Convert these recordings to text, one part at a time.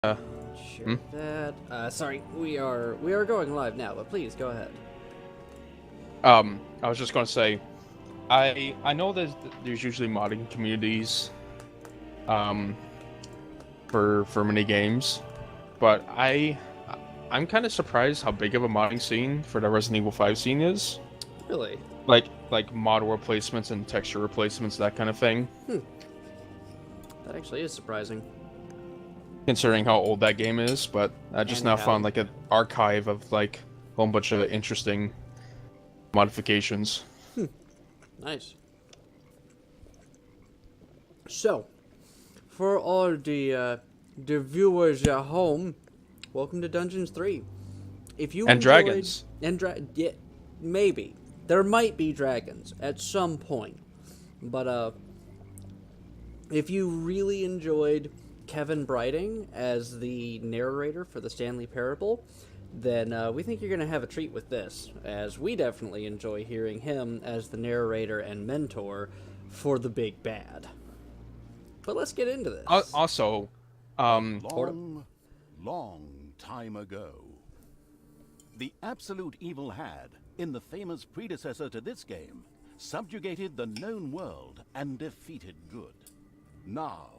Uh, Sure that. Sorry, we are going live now, but please go ahead. I was just gonna say, I know there's usually modding communities, um, for mini games, but I'm kind of surprised how big of a modding scene for the Resident Evil 5 scene is. Really? Like mod replacements and texture replacements, that kind of thing. That actually is surprising. Considering how old that game is, but I just And now how? found like an archive of like a whole bunch of interesting modifications. Nice. So, for all the viewers at home, welcome to Dungeons 3. If you And enjoyed dragons. yeah, maybe there might be dragons at some point, but if you really enjoyed Kevin Brighting as the narrator for the Stanley Parable, then we think you're going to have a treat with this, as we definitely enjoy hearing him as the narrator and mentor for the big bad. But let's get into this. Also, Long, long time ago, the absolute evil had, in the famous predecessor to this game, subjugated the known world and defeated good. Now,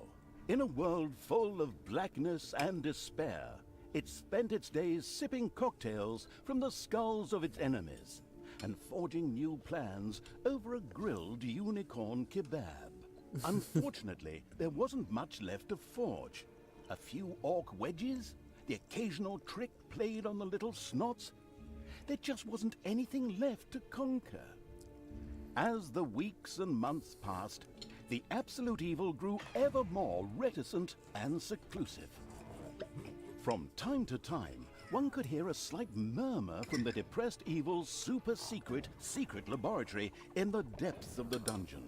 in a world full of blackness and despair, it spent its days sipping cocktails from the skulls of its enemies and forging new plans over a grilled unicorn kebab. Unfortunately, there wasn't much left to forge. A few orc wedges, the occasional trick played on the little snots. There just wasn't anything left to conquer. As the weeks and months passed, the absolute evil grew ever more reticent and seclusive. From time to time, one could hear a slight murmur from the depressed evil's secret laboratory in the depths of the dungeon.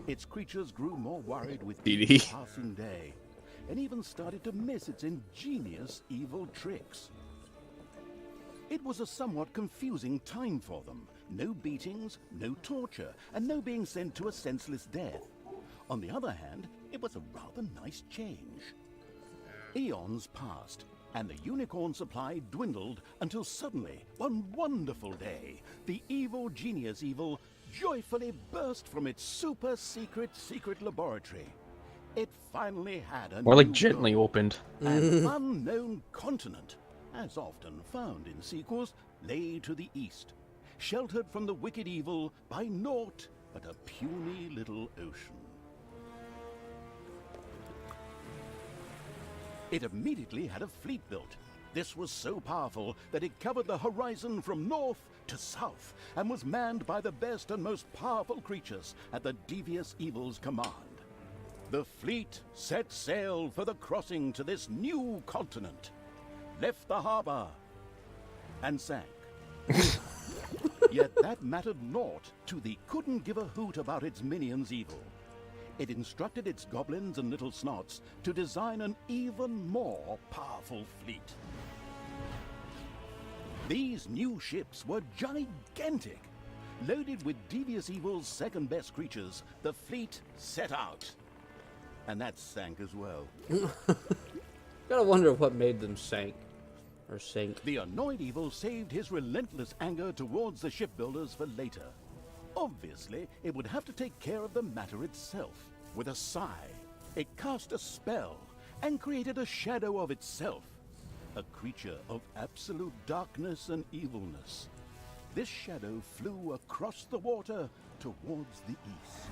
Its creatures grew more worried with each passing day, and even started to miss its ingenious evil tricks. It was a somewhat confusing time for them. No beatings, no torture, and no being sent to a senseless death. On the other hand, it was a rather nice change. Eons passed, and the unicorn supply dwindled until suddenly, one wonderful day, the evil genius evil joyfully burst from its secret laboratory. It finally had a more like new gently goal. opened. An unknown continent, as often found in sequels, lay to the east, sheltered from the wicked evil by naught but a puny little ocean. It immediately had a fleet built. This was so powerful that it covered the horizon from north to south and was manned by the best and most powerful creatures at the devious evil's command. The fleet set sail for the crossing to this new continent, left the harbor, and sank. Yet that mattered naught to the couldn't give a hoot about its minions' evil. It instructed its goblins and little snots to design an even more powerful fleet. These new ships were gigantic. Loaded with devious evil's second-best creatures, the fleet set out. And that sank as well. Gotta wonder what made them sink. The annoyed evil saved his relentless anger towards the shipbuilders for later. Obviously, it would have to take care of the matter itself. With a sigh, it cast a spell and created a shadow of itself, a creature of absolute darkness and evilness. This shadow flew across the water towards the east.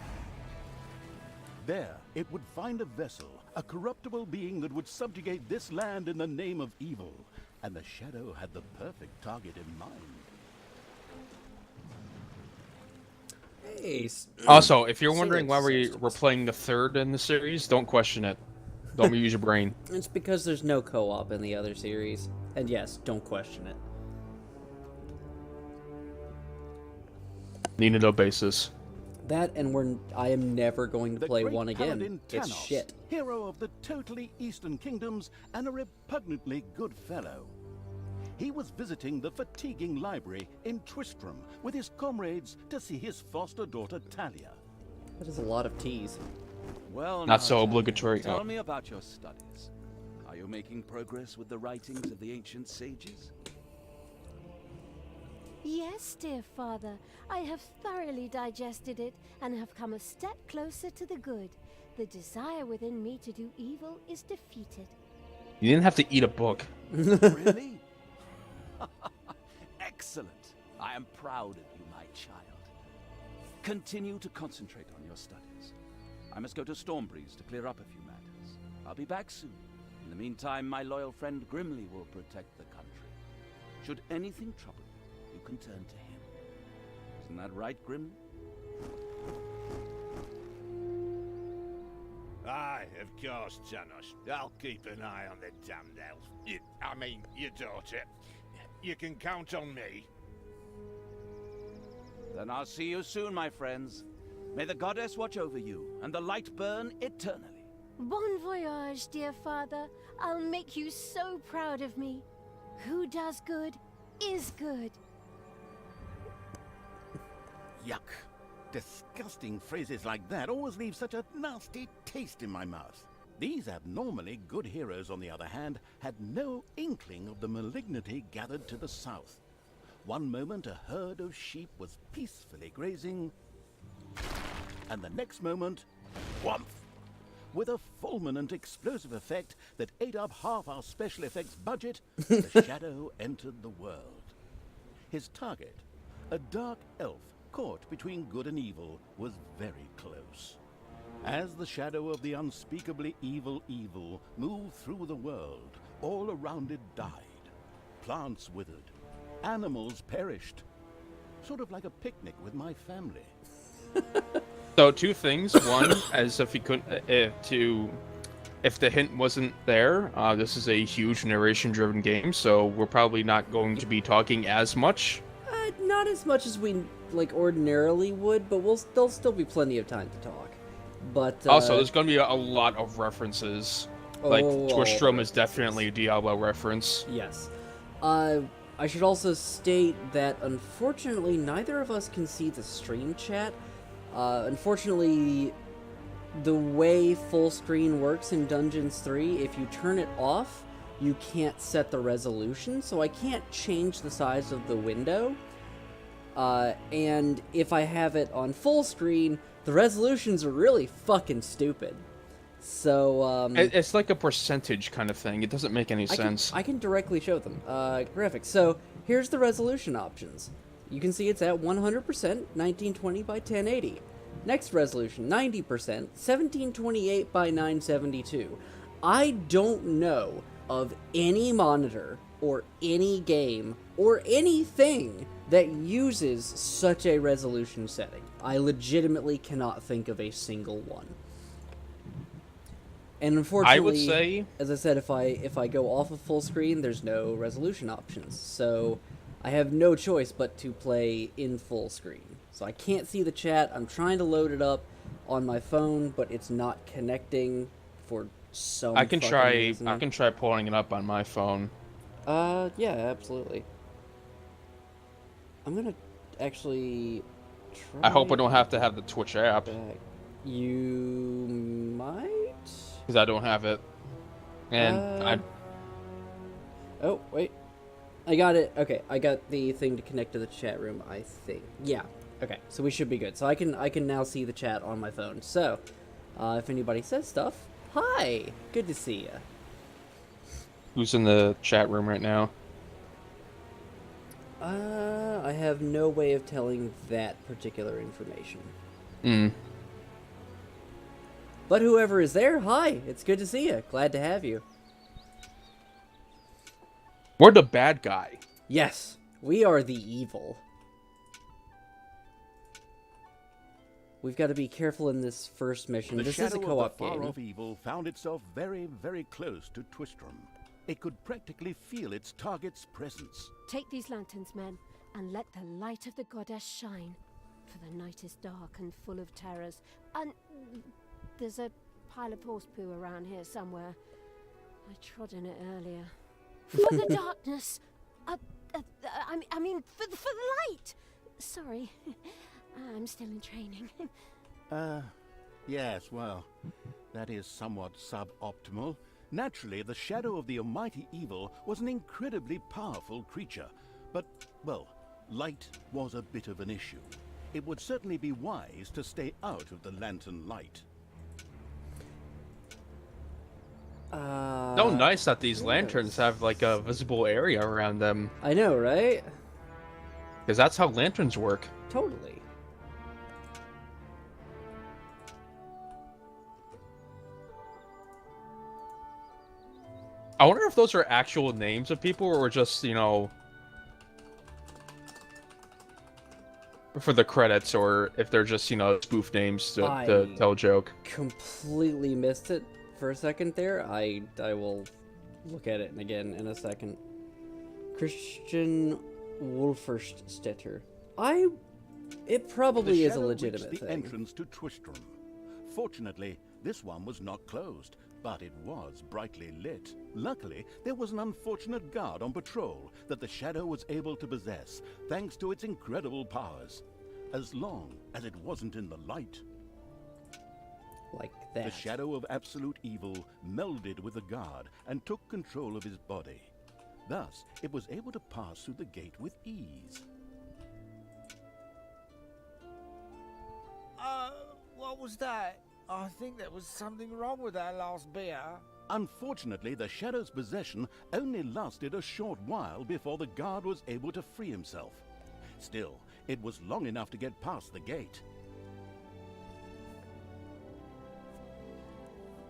There, it would find a vessel, a corruptible being that would subjugate this land in the name of evil, and the shadow had the perfect target in mind. Hey, Also, if you're wondering why we're playing the third in the series, don't question it. Don't use your brain. it's because there's no co-op in the other series. And yes, don't question it. Need no basis. That and I am never going to The play great one again. paladin It's Tanos, shit. hero of the totally Eastern Kingdoms and a repugnantly good fellow. He was visiting the fatiguing library in Tristram with his comrades to see his foster daughter Talia. That is a lot of teas. Well, Not now, so Talia, obligatory. Tell Oh. me about your studies. Are you you're making progress with the writings of the ancient sages? Yes, dear father. I have thoroughly digested it and have come a step closer to the good. The desire within me to do evil is defeated. You didn't have to eat a book. Really? Excellent. I am proud of you, my child. Continue to concentrate on your studies. I must go to Stormbreeze to clear up a few matters. I'll be back soon. In the meantime, my loyal friend Grimly will protect the country. Should anything trouble you, you can turn to him. Isn't that right, Grimly? Aye, of course, Janos. I'll keep an eye on the damned elf. I mean, your daughter. You can count on me. Then I'll see you soon, my friends. May the goddess watch over you, and the light burn eternally. Bon voyage, dear father. I'll make you so proud of me. Who does good is good. Yuck. Disgusting phrases like that always leave such a nasty taste in my mouth. These abnormally good heroes, on the other hand, had no inkling of the malignity gathered to the south. One moment a herd of sheep was peacefully grazing, and the next moment, whomp! With a fulminant explosive effect that ate up half our special effects budget, the shadow entered the world. His target, a dark elf caught between good and evil, was very close. As the shadow of the unspeakably evil moved through the world, all around it died. Plants withered. Animals perished. Sort of like a picnic with my family. So two things. One, as if he couldn't, if the hint wasn't there, this is a huge narration-driven game, so we're probably not going to be talking as much. Not as much as we ordinarily would, but there'll still be plenty of time to talk. But Also, there's going to be a lot of references. Like, Twistrom is definitely a Diablo reference. Yes. I should also state that, unfortunately, neither of us can see the stream chat. Unfortunately, the way full screen works in Dungeons 3, if you turn it off, you can't set the resolution, so I can't change the size of the window. And if I have it on full screen, the resolutions are really fucking stupid. So, It's like a percentage kind of thing. It doesn't make any sense. I can directly show them. Graphics. So, here's the resolution options. You can see it's at 100%, 1920 by 1080. Next resolution, 90%, 1728 by 972. I don't know of any monitor or any game or anything that uses such a resolution setting. I legitimately cannot think of a single one. And unfortunately, I would say, as I said, if I go off of full screen, there's no resolution options. So I have no choice but to play in full screen. So I can't see the chat. I'm trying to load it up on my phone, but it's not connecting for some I can reason. try pulling it up on my phone. Yeah, absolutely. I'm gonna actually try. I hope I don't have to have the Twitch app, back. You might? because I don't have it. And Oh, wait. I got it. Okay, I got the thing to connect to the chat room, I think. Yeah. Okay, so we should be good. So I can now see the chat on my phone. So, if anybody says stuff, hi! Good to see ya. Who's in the chat room right now? I have no way of telling that particular information. But whoever is there, hi! It's good to see you. Glad to have you. We're the bad guy. Yes, we are the evil. We've got to be careful in this first mission. The This shadow is a of co-op the game. far-off evil found itself very, very close to Twistrom. It could practically feel its target's presence. Take these lanterns, men, and let the light of the goddess shine. For the night is dark and full of terrors. And there's a pile of horse poo around here somewhere. I trod in it earlier. For the darkness! I mean, for the light! Sorry. I'm still in training. Yes, well, that is somewhat suboptimal. Naturally, the shadow of the almighty evil was an incredibly powerful creature, but, well, light was a bit of an issue. It would certainly be wise to stay out of the lantern light. So nice that these lanterns have like a visible area around them, I know, right? because that's how lanterns work. Totally. I wonder if those are actual names of people or just, you know, for the credits, or if they're just, you know, spoof names to tell a joke. Completely missed it for a second there. I will look at it again in a second. Christian Wolferstetter. It probably is a shadow legitimate reached the thing. entrance to Twistrom. Fortunately, this one was not closed, but it was brightly lit. Luckily, there was an unfortunate guard on patrol that the shadow was able to possess, thanks to its incredible powers. As long as it wasn't in the light. Like that. The shadow of absolute evil melded with the guard and took control of his body. Thus, it was able to pass through the gate with ease. What was that? I think there was something wrong with that last beer. Unfortunately, the shadow's possession only lasted a short while before the guard was able to free himself. Still, it was long enough to get past the gate.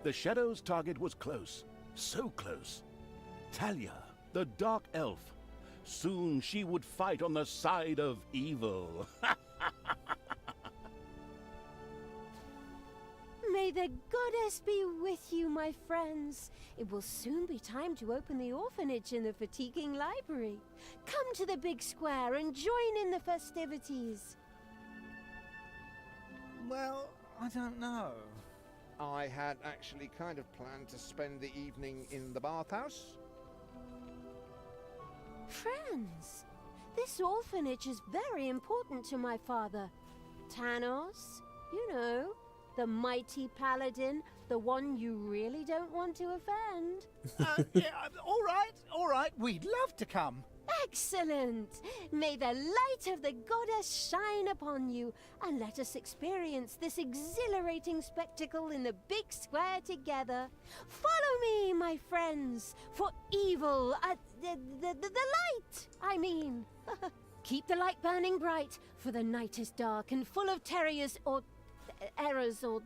The shadow's target was close, so close. Talia, the dark elf. Soon she would fight on the side of evil. May the goddess be with you, my friends. It will soon be time to open the orphanage in the fatiguing library. Come to the big square and join in the festivities. Well, I don't know. I had actually kind of planned to spend the evening in the bathhouse. Friends, this orphanage is very important to my father. Tanos, you know, the mighty paladin, the one you really don't want to offend. All right, we'd love to come. Excellent! May the light of the goddess shine upon you, and let us experience this exhilarating spectacle in the big square together. Follow me, my friends, for evil, the light, I mean. Keep the light burning bright, for the night is dark and full of terrors or errors or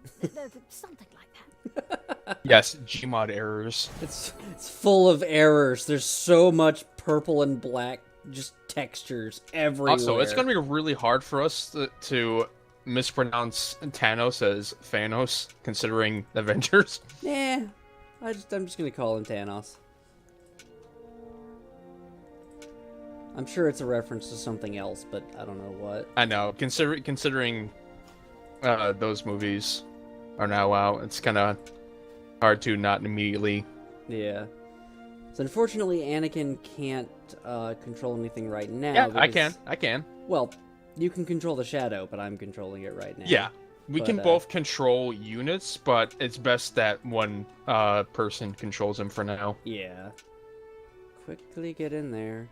something like that. Yes, Gmod errors. It's full of errors. There's so much purple and black just textures everywhere. Also, it's going to be really hard for us to mispronounce Thanos as Thanos, considering Avengers. Yeah, I'm just gonna call him Thanos. I'm sure it's a reference to something else, but I don't know what. I know, considering those movies are now out, it's kind of hard to not immediately. Yeah. So unfortunately, Anakin can't control anything right now. Yeah, because, I can. Well, you can control the shadow, but I'm controlling it right now. Yeah, we But, can both control units, but it's best that one person controls them for now. Yeah. Quickly get in there.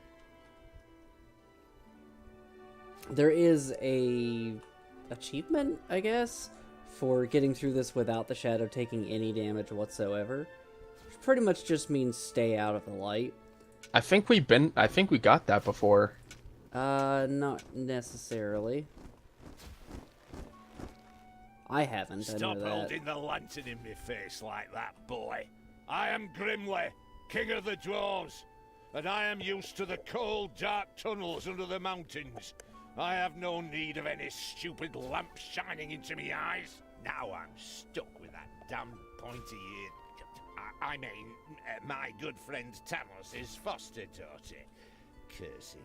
There is a achievement, I guess, for getting through this without the shadow taking any damage whatsoever. Which pretty much just means stay out of the light. I think we got that before. Not necessarily. I haven't, I know Stop that. holding the lantern in my face like that, boy. I am Grimly, king of the dwarves, and I am used to the cold, dark tunnels under the mountains. I have no need of any stupid lamp shining into me eyes. Now I'm stuck with that damn pointy-eared... I mean, my good friend Tanos' foster daughter. Curse him.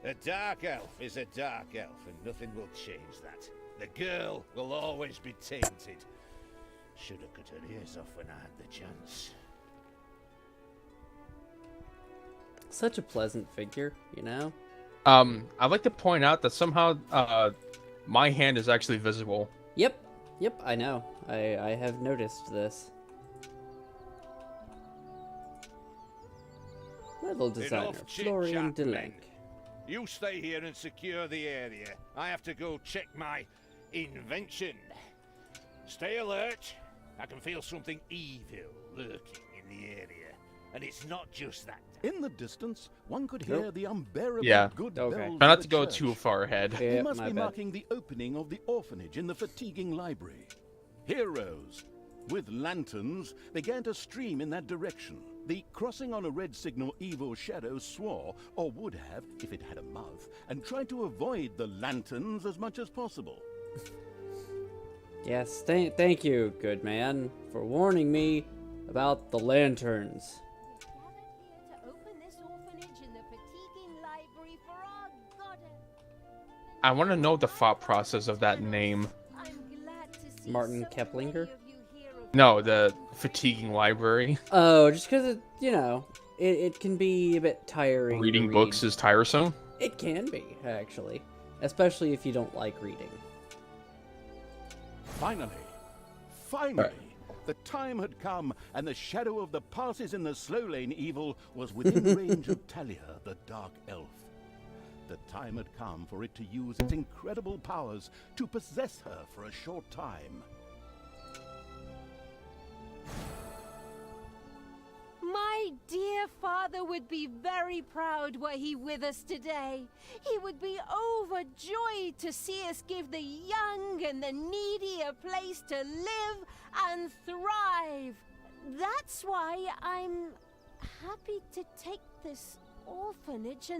A dark elf is a dark elf, and nothing will change that. The girl will always be tainted. Should have cut her ears off when I had the chance. Such a pleasant figure, you know? I'd like to point out that somehow my hand is actually visible. Yep, I know. I have noticed this. Level designer, Enough Florian chit-chat, men. Delenk. You stay here and secure the area. I have to go check my invention. Stay alert. I can feel something evil lurking in the area. And it's not just that. In the distance, one could hear the unbearably Yeah. good Okay. bells Try of not the to go church. too far ahead. It Yeah, must my be bad. marking the opening of the orphanage in the fatiguing library. Heroes with lanterns began to stream in that direction. The crossing on a red signal evil shadow swore, or would have if it had a mouth, and tried to avoid the lanterns as much as possible. Yes, thank you, good man, for warning me about the lanterns. We're gathered here to open this orphanage in the fatiguing library for our goddess. I want to know the thought process of that name. I'm glad to see Martin so Keplinger? many of you here of No, the fatiguing library. Oh, just because it can be a bit tiring. to Reading read. books is tiresome. It can be, actually. Especially if you don't like reading. Finally, the time had come, and the shadow of the passes in the slow lane evil was within range of Talia, the Dark Elf. The time had come for it to use its incredible powers to possess her for a short time. My dear father would be very proud were he with us today. He would be overjoyed to see us give the young and the needy a place to live and thrive. That's why I'm happy to take this orphanage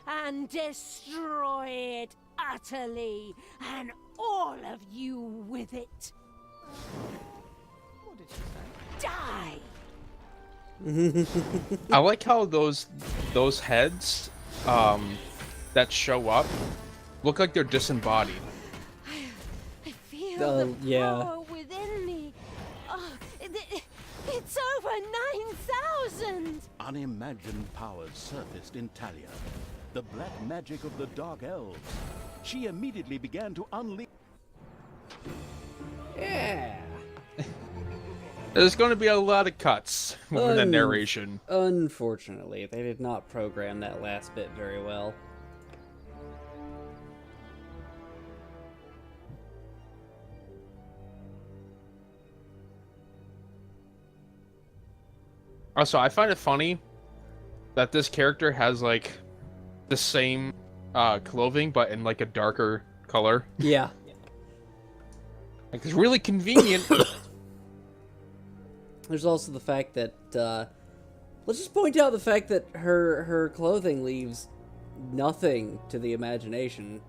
and destroy it utterly, and all of you with it. Die! I like how those heads that show up look like they're disembodied. I feel Oh, the yeah. power within me. Oh, it's over 9,000! Unimagined powers surfaced in Talia, the black magic of the Dark Elves. She immediately began to unleash. Yeah. There's going to be a lot of cuts with the Un- narration. Unfortunately, they did not program that last bit very well. Also, I find it funny that this character has like the same clothing but in like a darker color. Yeah. Like it's really convenient. There's also the fact that, let's just point out the fact that her clothing leaves nothing to the imagination.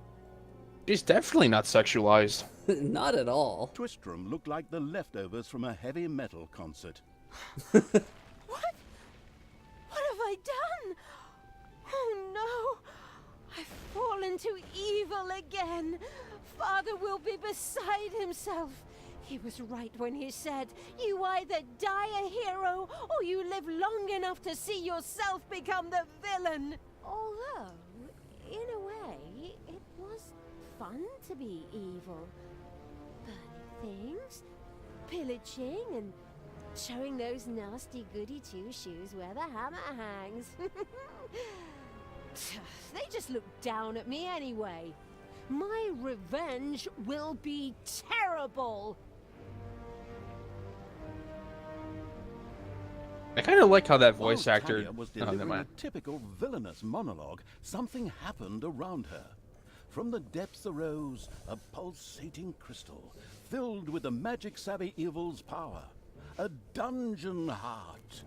She's definitely not sexualized. Not at all. Twistrum looked like the leftovers from a heavy metal concert. What? What have I done? Oh no! I've fallen to evil again. Father will be beside himself. He was right when he said, you either die a hero or you live long enough to see yourself become the villain. Although, in a way, it was fun to be evil. Burning things, pillaging, and showing those nasty goody two-shoes where the hammer hangs. They just look down at me anyway. My revenge will be terrible. I kind of like how that While voice actor. Talia was Oh, never delivering a mind. typical villainous monologue, something happened around her. From the depths arose a pulsating crystal, filled with the magic-savvy evil's power. A dungeon heart.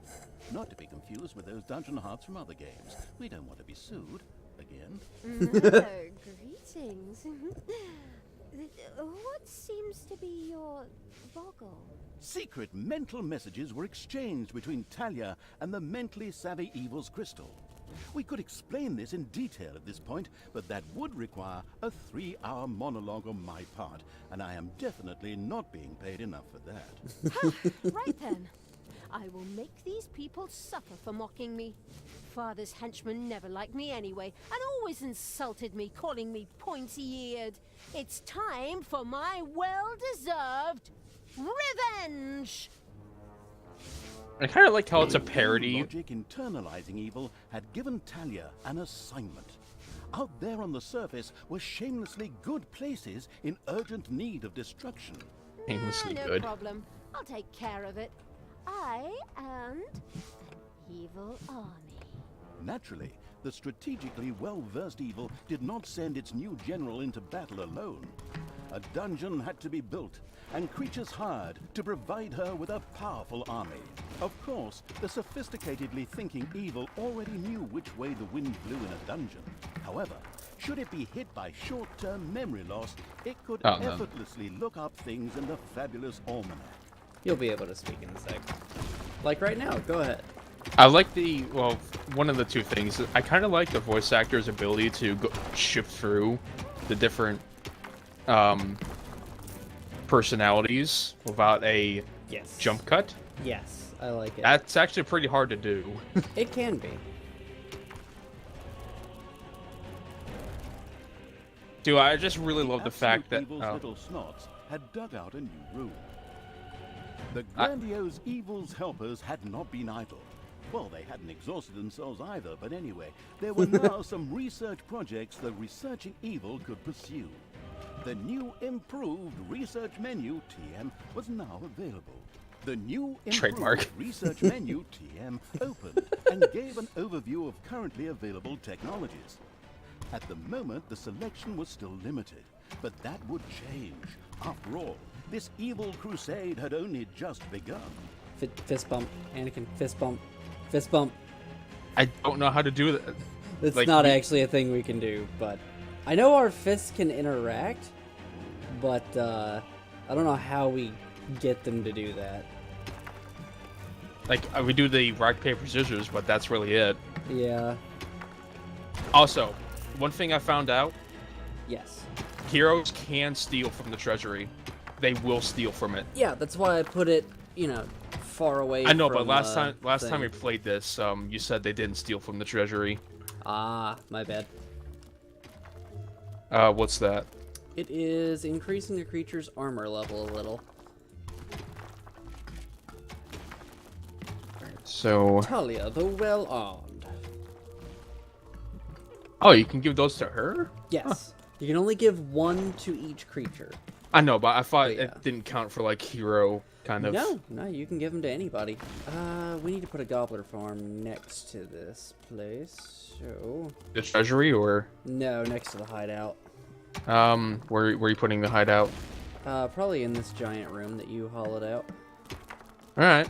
Not to be confused with those dungeon hearts from other games. We don't want to be sued. Again. No, greetings. What seems to be your boggle? Secret mental messages were exchanged between Talia and the mentally savvy evil's crystal. We could explain this in detail at this point, but that would require a 3-hour monologue on my part, and I am definitely not being paid enough for that. Right then. I will make these people suffer for mocking me. Father's henchmen never liked me anyway, and always insulted me, calling me pointy-eared. It's time for my well-deserved revenge! I kind of like how it's a The game parody. logic internalizing evil had given Talia an assignment. Out there on the surface were shamelessly good places in urgent need of destruction. Aimlessly no good. problem. I'll take care of it. I and an evil army. Naturally, the strategically well-versed evil did not send its new general into battle alone. A dungeon had to be built, and creatures hired to provide her with a powerful army. Of course, the sophisticatedly thinking evil already knew which way the wind blew in a dungeon. However, should it be hit by short-term memory loss, it could Oh, no. effortlessly look up things in the fabulous almanac. You'll be able to speak in a sec. Like right now, go ahead. I like the, well, one of the two things. I kind of like the voice actor's ability to shift through the different personalities without a Yes. jump cut. Yes, I like it. That's actually pretty hard to do. It can be. Dude, I just really love the fact that... Evil's oh. little snots had dug out a new room. The grandiose evil's helpers had not been idle. Well, they hadn't exhausted themselves either, but anyway, there were now some research projects the researching evil could pursue. The new improved research menu, TM, was now available. The new improved Trademark. research menu, TM, opened and gave an overview of currently available technologies. At the moment, the selection was still limited, but that would change. After all, this evil crusade had only just begun. Fist bump, Anakin. Fist bump. Fist bump. I don't know how to do that. It's Like, not we- actually a thing we can do, but I know our fists can interact, but I don't know how we get them to do that. Like, we do the rock, paper, scissors, but that's really it. Yeah. Also, one thing I found out, Yes. heroes can steal from the treasury. They will steal from it. Yeah, that's why I put it, far away. I know, from, but last time thing. we played this, you said they didn't steal from the treasury. Ah, my bad. What's that? It is increasing the creature's armor level a little. So, Talia, the well-armed. oh, you can give those to her? Yes. You can only give one to each creature. I know, but I thought But yeah. it didn't count for like hero kind of. No, you can give them to anybody. We need to put a gobbler farm next to this place. So, The treasury, or no, next to the hideout. where are you putting the hideout? Probably in this giant room that you hollowed out. All right.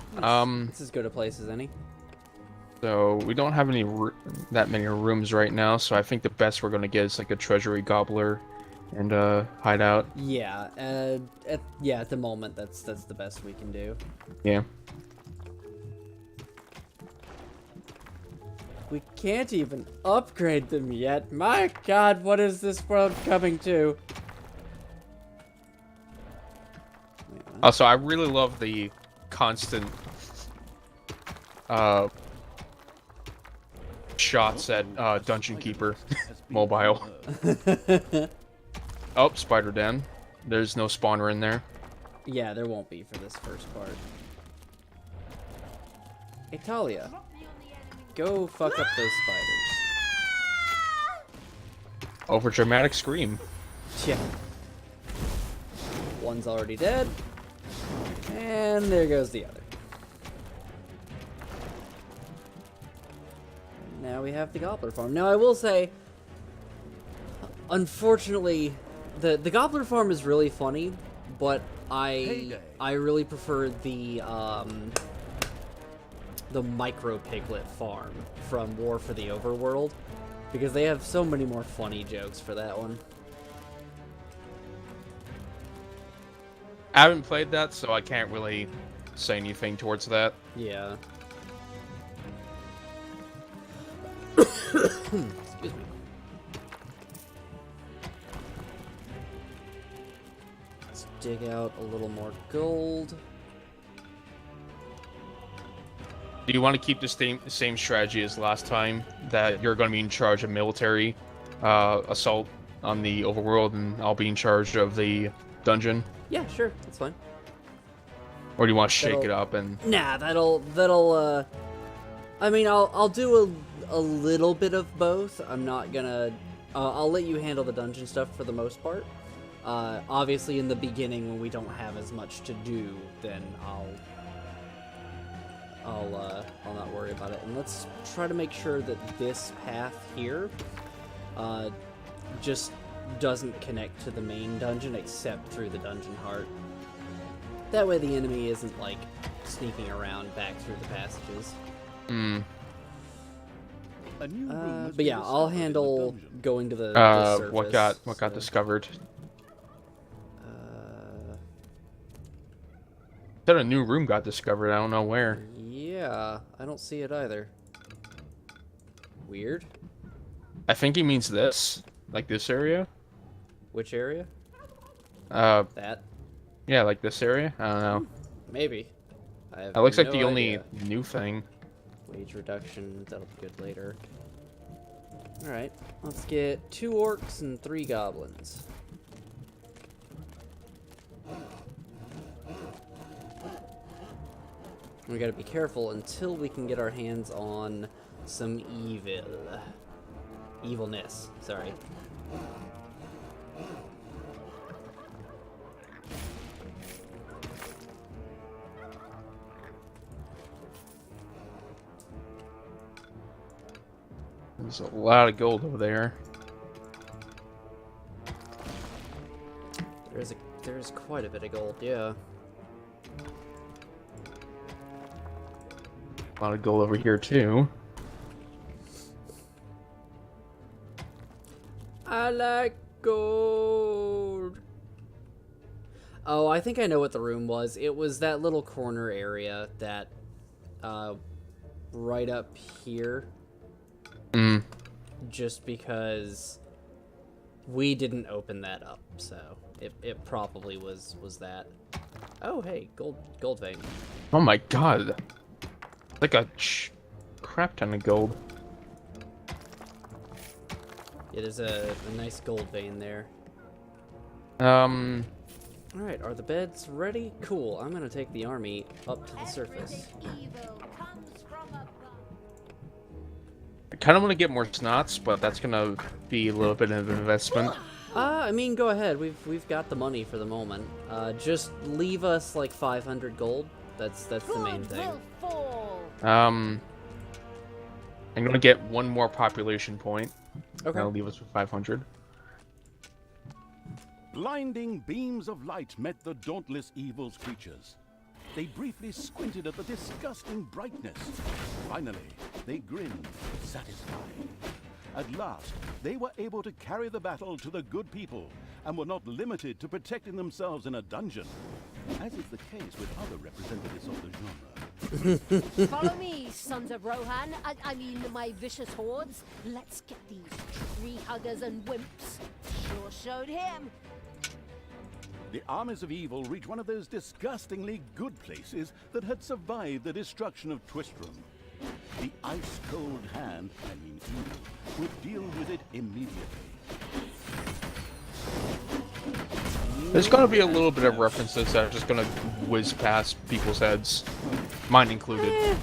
It's as good a place as any. So we don't have that many rooms right now. So I think the best we're gonna get is like a treasury gobbler, and hideout. Yeah, at the moment, that's the best we can do. Yeah. We can't even upgrade them yet. My God, what is this world coming to? Wait, what? Also, I really love the constant shots at Dungeon Keeper mobile. Oh, Spider Den. There's no spawner in there. Yeah, there won't be for this first part. Hey, Talia, go fuck up those spiders. Over dramatic scream. Yeah. One's already dead. And there goes the other. Now we have the gobbler farm. Now I will say, unfortunately, the gobbler farm is really funny, but I really prefer the micro piglet farm from War for the Overworld, because they have so many more funny jokes for that one. I haven't played that, so I can't really say anything towards that. Yeah. Excuse me. Let's dig out a little more gold. Do you want to keep the same strategy as last time, that you're going to be in charge of military assault on the overworld, and I'll be in charge of the dungeon? Yeah, sure, that's fine. Or do you want to shake That'll- it up and... Nah, that'll. I mean, I'll do a little bit of both. I'm not gonna. I'll let you handle the dungeon stuff for the most part. Obviously, in the beginning when we don't have as much to do, then I'll not worry about it. And let's try to make sure that this path here, just doesn't connect to the main dungeon except through the dungeon heart. That way the enemy isn't, like, sneaking around back through the passages. A new room has But been yeah, I'll discovered in the handle dungeon. going to the surface. what got so, discovered? Said a new room got discovered. I don't know where. Yeah, I don't see it either. Weird. I think he means this, like this area. Which area? That? Yeah, like this area. I don't know. Maybe. I have That looks like no the only idea. new thing. Wage reduction, that'll be good later. Alright, let's get 2 orcs and 3 goblins. We gotta be careful until we can get our hands on some evilness, sorry. There's a lot of gold over there. There's quite a bit of gold, yeah. A lot of gold over here too. I like gold. Oh, I think I know what the room was. It was that little corner area that, right up here. Just because we didn't open that up, so it probably was that. Oh, hey, gold vein. Oh my god. Like a crap ton of gold. Yeah, there's a nice gold vein there. Alright, are the beds ready? Cool, I'm gonna take the army up to the surface. I kind of want to get more snots, but that's gonna be a little bit of an investment. I mean, go ahead. We've got the money for the moment. Just leave us like 500 gold. That's the main thing. I'm gonna get one more population point. Okay. That'll leave us with 500. Blinding beams of light met the dauntless evil's creatures. They briefly squinted at the disgusting brightness. Finally, they grinned, satisfied. At last, they were able to carry the battle to the good people and were not limited to protecting themselves in a dungeon, as is the case with other representatives of the genre. Follow me, sons of Rohan. I mean, my vicious hordes. Let's get these tree huggers and wimps. Sure showed him. The armies of evil reached one of those disgustingly good places that had survived the destruction of Twistrum. The ice-cold hand, I mean evil, would deal with it immediately. There's gonna be a little bit of references that are just gonna whiz past people's heads, mine included.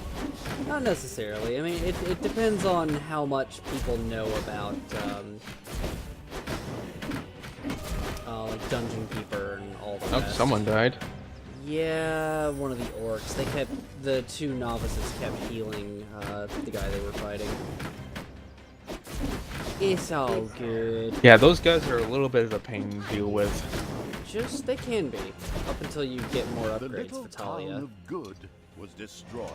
Not necessarily. I mean, it depends on how much people know about, like Dungeon Keeper and all the Oh, rest. someone died. Yeah, one of the orcs. The 2 novices kept healing the guy they were fighting. It's all good. Yeah, those guys are a little bit of a pain to deal with. They can be, up until you get more The upgrades, little town Vitalia. of good was destroyed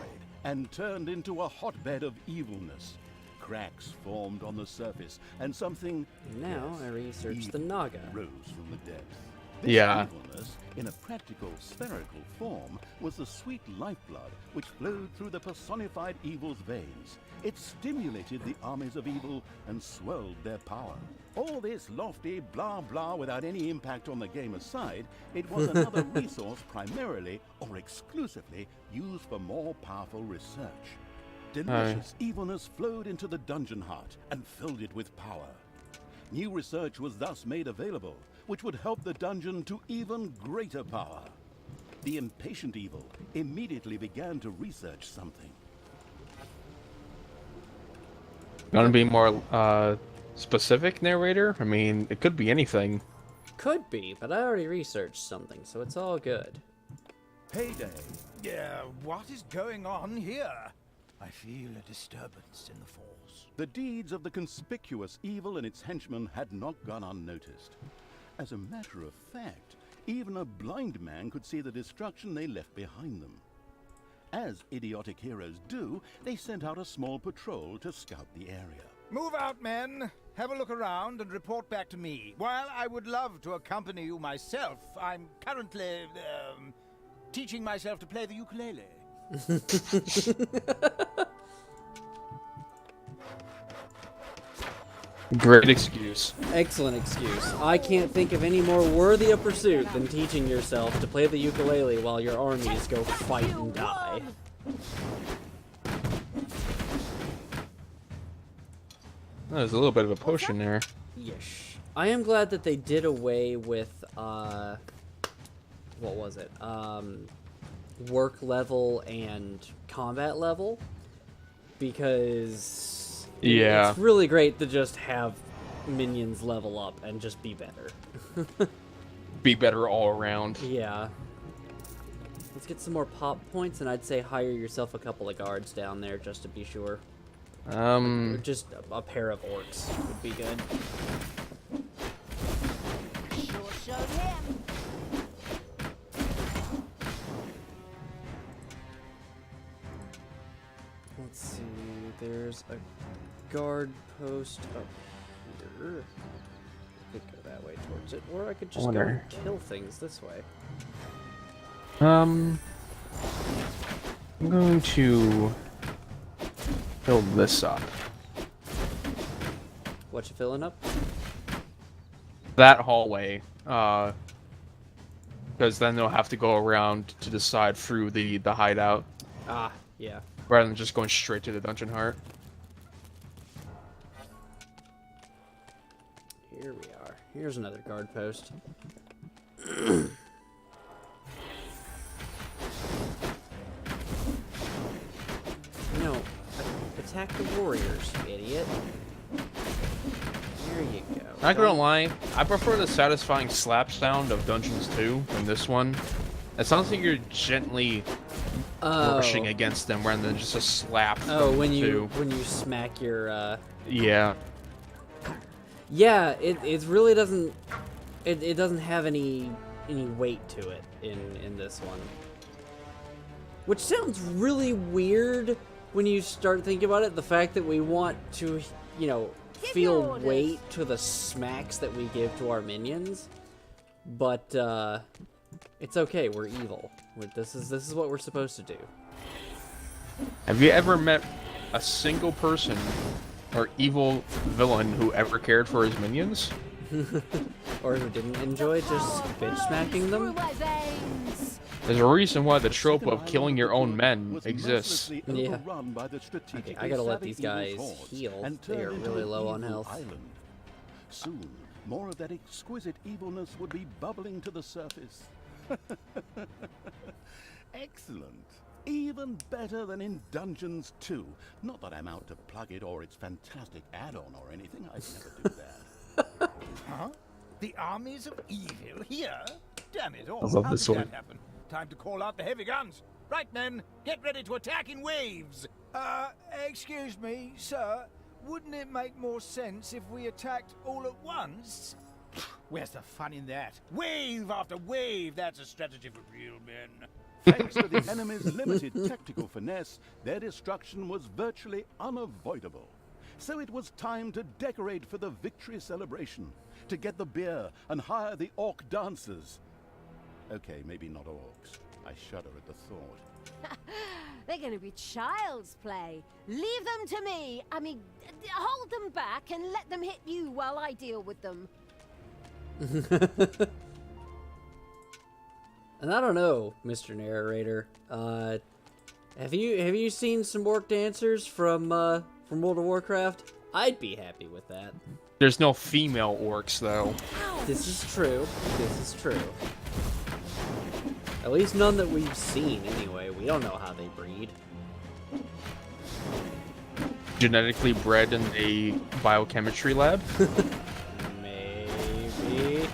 and turned into a hotbed of evilness. Cracks formed on the surface, and something Now I research the Naga. rose from the depths. This Yeah. evilness, in a practical spherical form, was the sweet lifeblood which flowed through the personified evil's veins. It stimulated the armies of evil and swelled their power. All this lofty blah blah without any impact on the game aside, it was another resource primarily or exclusively used for more powerful research. Delicious evilness flowed into the dungeon heart and filled it with power. New research was thus made available, which would help the dungeon to even greater power. The impatient evil immediately began to research something. Gonna be more specific, narrator? I mean, it could be anything. Could be, but I already researched something, so it's all good. Payday. What is going on here? I feel a disturbance in the force. The deeds of the conspicuous evil and its henchmen had not gone unnoticed. As a matter of fact, even a blind man could see the destruction they left behind them. As idiotic heroes do, they sent out a small patrol to scout the area. Move out, men. Have a look around and report back to me. While I would love to accompany you myself, I'm currently, teaching myself to play the ukulele. Great excuse. Excellent excuse. I can't think of any more worthy a pursuit than teaching yourself to play the ukulele while your armies go fight and die. There's a little bit of a potion there. Yes. I am glad that they did away with, what was it? Work level and combat level. Because Yeah. it's really great to just have minions level up and just be better. Be better all around. Yeah. Let's get some more pop points, and I'd say hire yourself a couple of guards down there just to be sure. Or just a pair of orcs would be good. Sure showed him. Let's see, there's a guard post up here. I could go that way towards it, or I could just go and kill things this way. I'm going to fill this up. What you filling up? That hallway, because then they'll have to go around to the side through the hideout, Ah, yeah. rather than just going straight to the dungeon heart. Here we are. Here's another guard post. No, attack the warriors, you idiot. There you go. Not gonna lie, I prefer the satisfying slap sound of Dungeons 2 than this one. It sounds like you're gently brushing against them rather than just a slap. Oh, from when the you two. smack your Yeah. yeah, it really doesn't it doesn't have any weight to it in this one. Which sounds really weird when you start thinking about it, the fact that we want to, you know, feel orders. weight to the smacks that we give to our minions. But it's okay, we're evil. This is what we're supposed to do. Have you ever met a single person or evil villain who ever cared for his minions? Or who didn't enjoy just bitch smacking Through them? my veins. There's a reason why the trope Second of killing your own men was exists. mercilessly Yeah. overrun by the strategically I gotta let savvy these guys evil's hordes heal. and They are turned into really an low on evil health. island. Soon, more of that exquisite evilness would be bubbling to the surface. Excellent. Even better than in Dungeons 2. Not that I'm out to plug it or its fantastic add-on or anything. I'd never do that. Huh? The armies of evil here? Damn it all. I love How this did one. that happen? Time to call out the heavy guns. Right, men, get ready to attack in waves. Excuse me, sir. Wouldn't it make more sense if we attacked all at once? Where's the fun in that? Wave after wave, that's a strategy for real men. Thanks to the enemy's limited tactical finesse, their destruction was virtually unavoidable. So it was time to decorate for the victory celebration, to get the beer and hire the orc dancers. Okay, maybe not orcs. I shudder at the thought. They're going to be child's play. Leave them to me. I mean, hold them back and let them hit you while I deal with them. And I don't know, Mr. Narrator. Have you seen some orc dancers from World of Warcraft? I'd be happy with that. There's no female orcs, though. This is true. This is true. At least none that we've seen, anyway. We don't know how they breed. Genetically bred in a biochemistry lab? Maybe.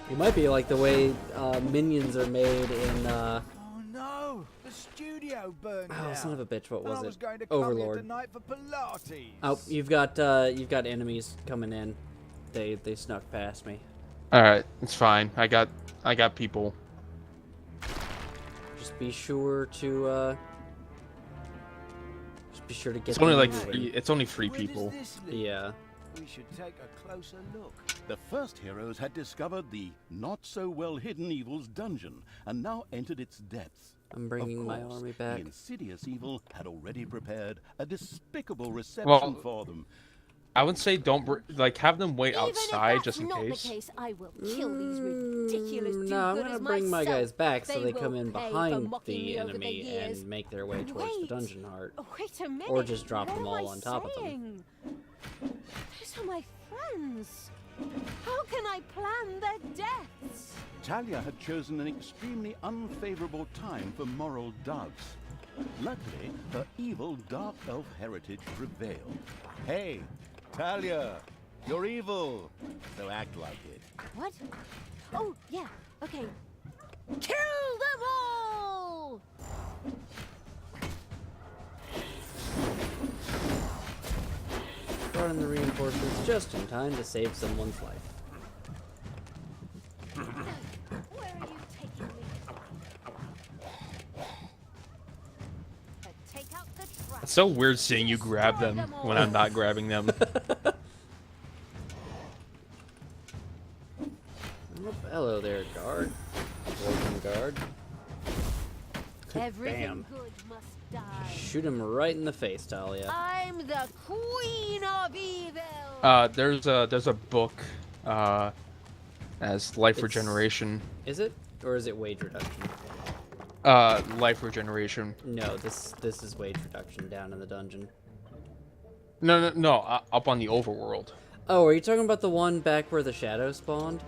It might be like the way minions are made in, Oh no! The studio burned down. Oh, son of a bitch, what was I it? was going to come here Overlord. tonight for Pilates. Oh, you've got enemies coming in. They snuck past me. Alright, it's fine. I got people. Just be sure to get It's only them like moving. it's only 3 Where does people. this lead? Yeah. We should take a closer look. The first heroes had discovered the not-so-well-hidden evil's dungeon and now entered its depths. I'm bringing Of my course, army back. The insidious evil had already prepared a despicable reception Well, for them. I would say don't have them wait Even outside if just in that's not case. the case, I will kill these ridiculous No, I'm do-gooders gonna bring my myself. guys back so They they come will in pay for behind mocking the me over enemy years. and make their way towards the Wait. dungeon heart. Oh, wait a minute. Or just drop What them am all I on top of them. saying? Those are my friends. How can I plan their deaths? Talia had chosen an extremely unfavorable time for moral doubts. Luckily, her evil dark elf heritage prevailed. Hey, Talia, you're evil, so act like it. What? Oh, yeah. Okay. Kill them all! Brought in the reinforcements just in time to save someone's life. Where are you taking me? Take out the trap. It's so weird seeing you grab them when I'm not grabbing them. Oh, hello there, guard. Golden guard. Everything Bam. good must die. Shoot him right in the face, Talia. I'm the queen of evil. There's a book as life It's- regeneration. Is it? Or is it wage reduction? Life regeneration. No, this is wage reduction down in the dungeon. No, up on the overworld. Oh, are you talking about the one back where the shadow spawned?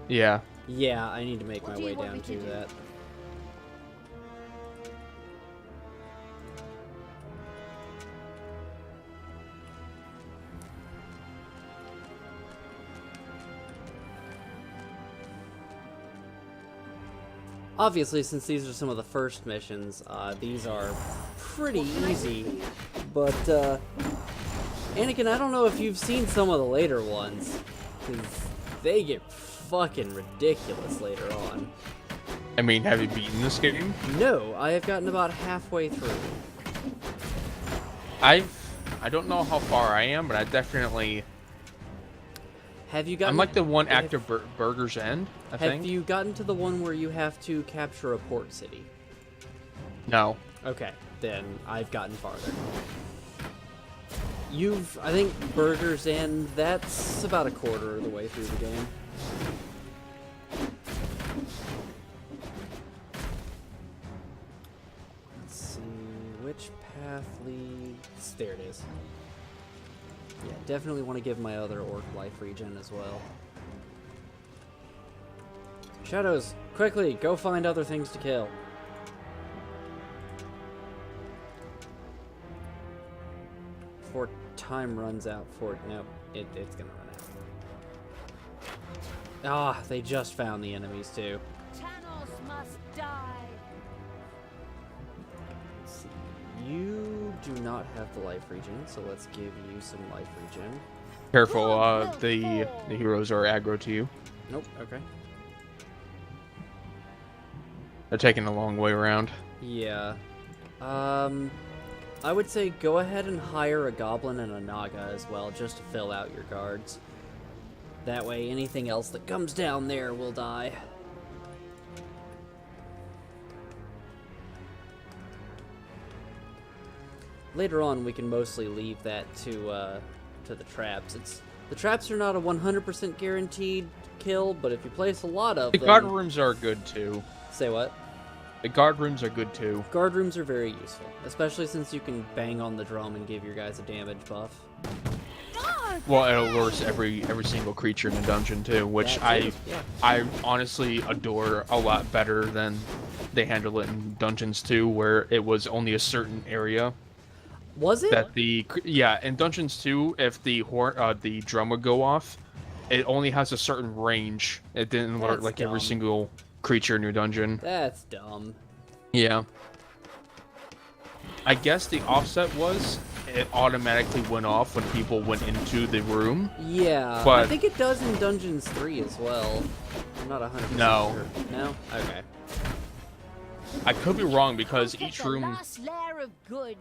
Yeah. Yeah, I need to make What my do you way want down me to to do? that. Obviously, since these are some of the first missions, these are pretty easy. But, Anakin, I don't know if you've seen some of the later ones, because they get fucking ridiculous later on. I mean, have you beaten this game? No, I have gotten about halfway through. I don't know how far I am, but I definitely. Have you gotten? I'm like the one have- after Burger's End, I Have think. you gotten to the one where you have to capture a port city? No. Okay, then I've gotten farther. I think Burger's End, that's about a quarter of the way through the game. Let's see, which path leads... There it is. Yeah, definitely want to give my other orc life regen as well. Shadows, quickly, go find other things to kill. Before time runs out for... Nope, it's gonna run out. Ah, they just found the enemies too. Tanos must die. Let's see. You do not have the life regen, so let's give you some life regen. Careful, the heroes are aggro to you. Nope, okay. They're taking a long way around. Yeah. I would say go ahead and hire a goblin and a naga as well, just to fill out your guards. That way, anything else that comes down there will die. Later on, we can mostly leave that to the traps. The traps are not a 100% guaranteed kill, but if you place a lot of The them... guard rooms are good too. Say what? The guard rooms are good too. Guard rooms are very useful, especially since you can bang on the drum and give your guys a damage buff. Ah! Well, it alerts every single creature in the dungeon too, which I honestly adore a lot better than they handle it in Dungeons 2, where it was only a certain area. Was it? That in Dungeons 2, if the drum would go off, it only has a certain range. It didn't alert That's like every dumb. single creature in your dungeon. That's dumb. Yeah. I guess the offset was it automatically went off when people went into the room. Yeah, But I think it does in Dungeons 3 as well. I'm not 100% No. sure. No? Okay. I could be wrong because Look at each the room. last layer of good.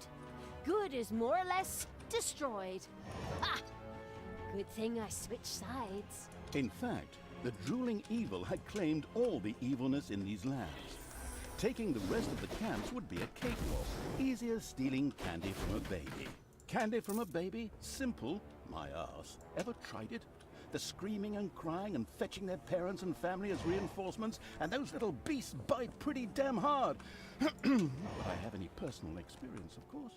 Good is more or less destroyed. Ha! Good thing I switched sides. In fact, the drooling evil had claimed all the evilness in these lands. Taking the rest of the camps would be a cakewalk, easy as stealing candy from a baby. Candy from a baby? Simple. My ass. Ever tried it? The screaming and crying and fetching their parents and family as reinforcements, and those little beasts bite pretty damn hard. Not that I have any personal experience, of course.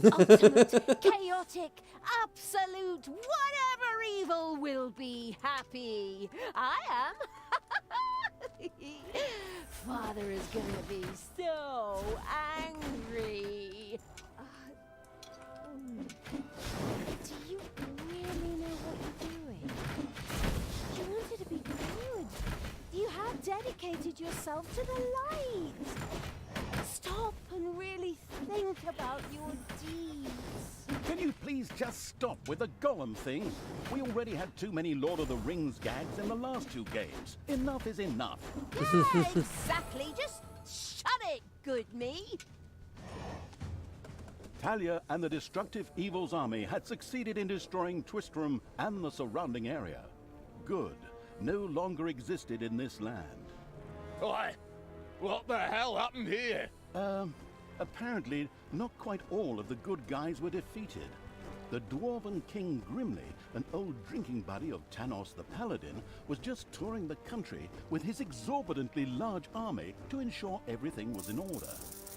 Ultimate, chaotic, absolute, whatever evil will be happy. I am. Father is gonna be so angry. Do you really know what you're doing? You wanted to be good. You have dedicated yourself to the light. Stop and really think about your deeds. Can you please just stop with the golem thing? We already had too many Lord of the Rings gags in the last 2 games. Enough is enough. Yeah, exactly. Just shut it, good me. Talia and the destructive evil's army had succeeded in destroying Twistrum and the surrounding area. Good no longer existed in this land. Why? What the hell happened here? Apparently, not quite all of the good guys were defeated. The dwarven King Grimly, an old drinking buddy of Tanos the Paladin, was just touring the country with his exorbitantly large army to ensure everything was in order.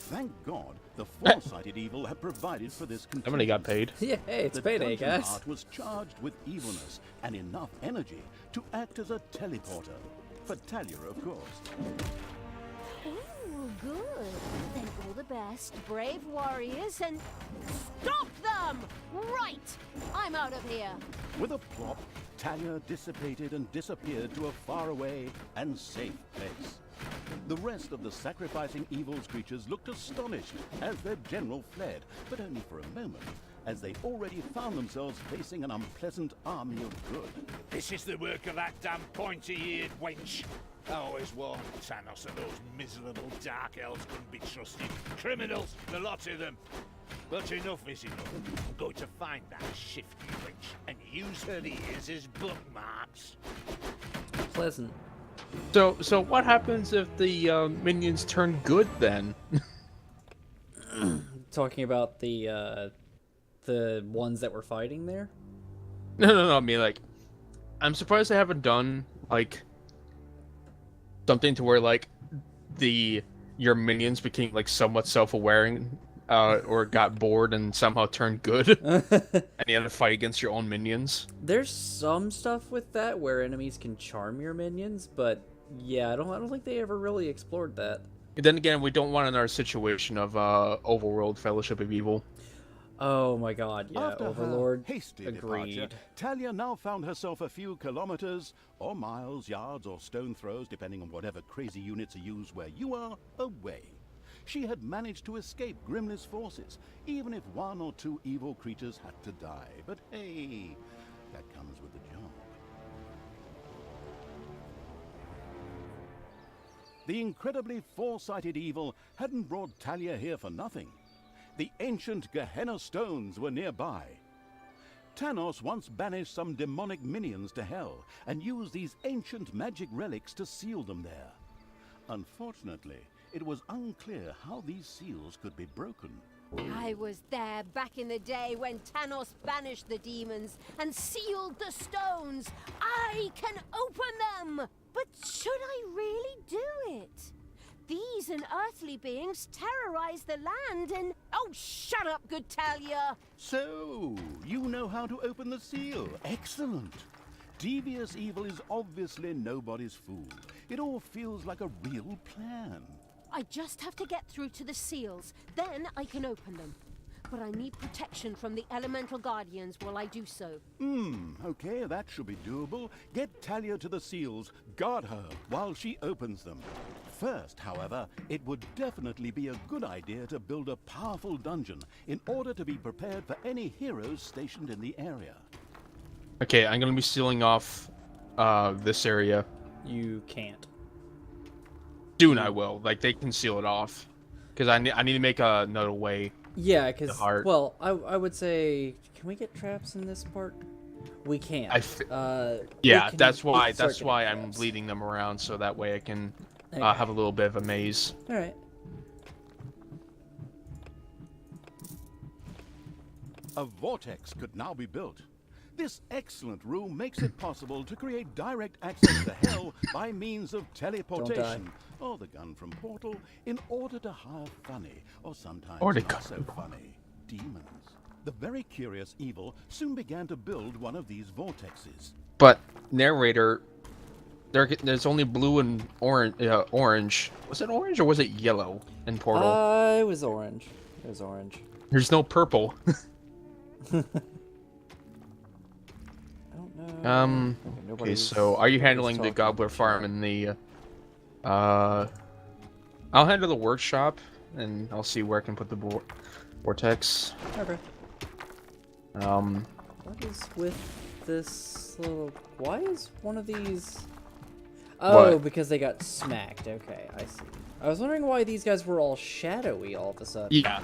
Thank God, the foresighted evil had provided for this contingency. Somebody got paid. Yeah, hey, it's The payday, dungeon guys. heart was charged with evilness and enough energy to act as a teleporter. For Talia, of course. Oh, good. Then all the best, brave warriors, and stop them! Right! I'm out of here. With a plop, Talia dissipated and disappeared to a faraway and safe place. The rest of the sacrificing evil's creatures looked astonished as their general fled, but only for a moment, as they already found themselves facing an unpleasant army of good. This is the work of that damn pointy-eared wench. I always warned Thanos that those miserable dark elves couldn't be trusted. Criminals, the lot of them. But enough is enough. I'm going to find that shifty wench and use her ears as bookmarks. Pleasant. So what happens if the minions turn good then? Talking about the ones that were fighting there? No. I mean, like, I'm surprised they haven't done like something to where like your minions became like somewhat self-aware or got bored and somehow turned good, and you had to fight against your own minions. There's some stuff with that where enemies can charm your minions, but yeah, I don't think they ever really explored that. And then again, we don't want another situation of overworld Fellowship of Evil. Oh my god, yeah, After Overlord. her hasty Agreed. departure, Talia now found herself a few kilometers, or miles, yards, or stone throws, depending on whatever crazy units are used where you are, away. She had managed to escape Grimly's forces, even if 1 or 2 evil creatures had to die. But hey, that comes with the job. The incredibly foresighted evil hadn't brought Talia here for nothing. The ancient Gehenna stones were nearby. Tanos once banished some demonic minions to hell and used these ancient magic relics to seal them there. Unfortunately, it was unclear how these seals could be broken. I was there back in the day when Thanos banished the demons and sealed the stones. I can open them! But should I really do it? These unearthly beings terrorize the land and... Oh, shut up, good Talia! So, you know how to open the seal. Excellent. Devious evil is obviously nobody's fool. It all feels like a real plan. I just have to get through to the seals, then I can open them. But I need protection from the elemental guardians while I do so. Okay, that should be doable. Get Talia to the seals, guard her while she opens them. First, however, it would definitely be a good idea to build a powerful dungeon in order to be prepared for any heroes stationed in the area. Okay, I'm gonna be sealing off this area. You can't. Soon I will. Like, they can seal it off. Because I need to make another way. Yeah, because, heart. well, I would say, can we get traps in this part? We can't. Yeah, we that's why start getting I'm traps. leading them around, so that way I can Okay. have a little bit of a maze. Alright. A vortex could now be built. This excellent room makes it possible to create direct access to hell by means of teleportation, or the gun from Portal, in order to hire funny, or sometimes Or the not so funny, demons. The very curious evil soon began to build one of these vortexes. But, narrator, there's only blue and orange. Was it orange or was it yellow in Portal? It was orange. It was orange. There's no purple. I don't know. Okay, so are you handling the Gobbler Farm and the, I'll handle the workshop, and I'll see where I can put the vortex. Okay. What is with this little... Why is one of these... Oh, What? because they got smacked. Okay, I see. I was wondering why these guys were all shadowy all of a sudden. Yeah.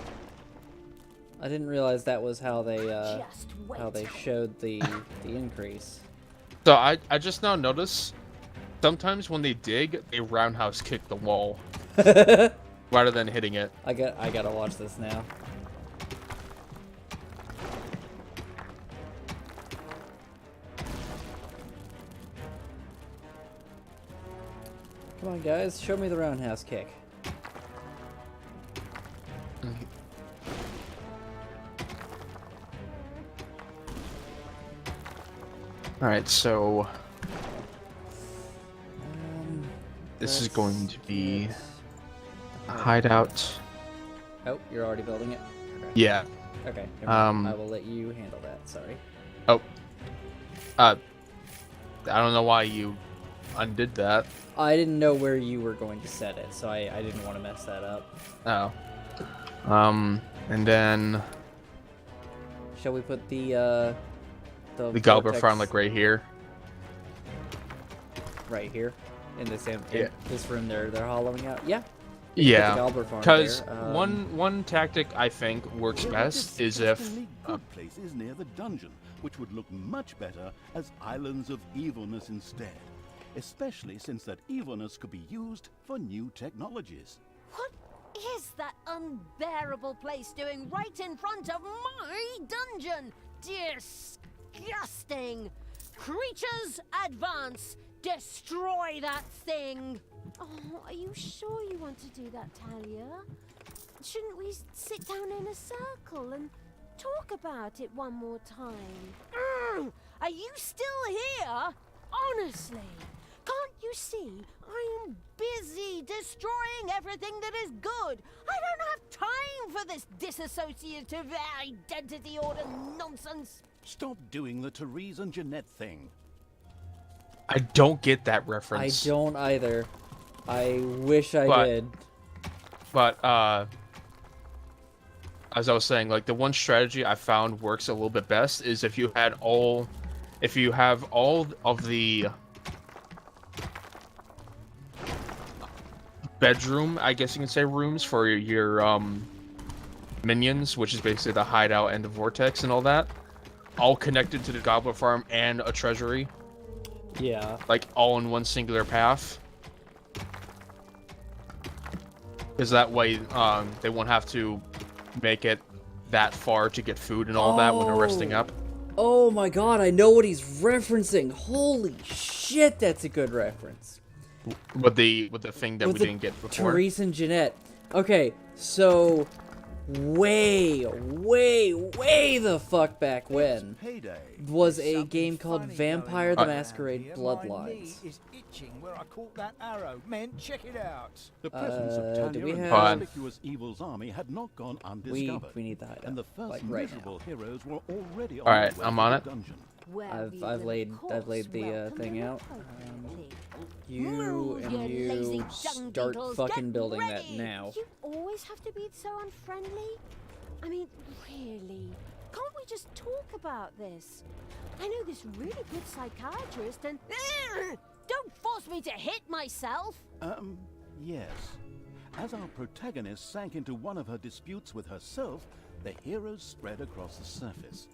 I didn't realize that was how they Just wait. showed the increase. So I just now notice, sometimes when they dig, they roundhouse kick the wall rather than hitting it. I gotta watch this now. Come on, guys, show me the roundhouse kick. Alright, so this is going to be a hideout. Oh, you're already building it? Okay. Yeah. Okay, never mind. I will let you handle that, sorry. Oh. I don't know why you undid that. I didn't know where you were going to set it, so I didn't want to mess that up. Oh. And then Shall we put the Gobbler vortex Farm like right here. right here in this Yeah. this room they're hollowing out? Yeah. Yeah. Gobbler Farm Because there. one tactic I think works There are best is if disgustingly good places near the dungeon, which would look much better as islands of evilness instead. Especially since that evilness could be used for new technologies. What is that unbearable place doing right in front of my dungeon? Disgusting! Creatures, advance! Destroy that thing! Oh, are you sure you want to do that, Talia? Shouldn't we sit down in a circle and talk about it one more time? Are you still here? Honestly, can't you see I am busy destroying everything that is good? I don't have time for this disassociative identity order nonsense. Stop doing the Therese and Jeanette thing. I don't get that I reference. don't either. I wish I But- did. But as I was saying, like the one strategy I found works a little bit best is if you have all of the bedroom, I guess you can say, rooms for your minions, which is basically the hideout and the vortex and all that, all connected to the Gobbler Farm and a treasury, Yeah. like all in one singular path. Because that way, they won't have to make it that far to get food and all that when they're resting up. Oh my god, I know what he's referencing. Holy shit, that's a good reference. With the thing that with we the didn't get before. Therese and Jeanette. Okay, so way the fuck back when Payday. was There's a something game called funny Vampire going the on around Masquerade here. Bloodlines. My knee is itching where I caught that arrow. Men, check it out. The presence of do Talia we and the have- conspicuous evil's army had not gone undiscovered. We need the hideout, and the first like right miserable heroes were already on Alright, their way I'm to on the it. dungeon. Well, we I've will, laid of I've laid course, the welcome thing them out. appropriately. You Move, and you you lazy dung start beetles, fucking get building that ready. now. You always have to be so unfriendly? I mean, really? Can't we just talk about this? I know this really good psychiatrist and... Don't force me to hit myself! Yes. As our protagonist sank into one of her disputes with herself, the heroes spread across the surface.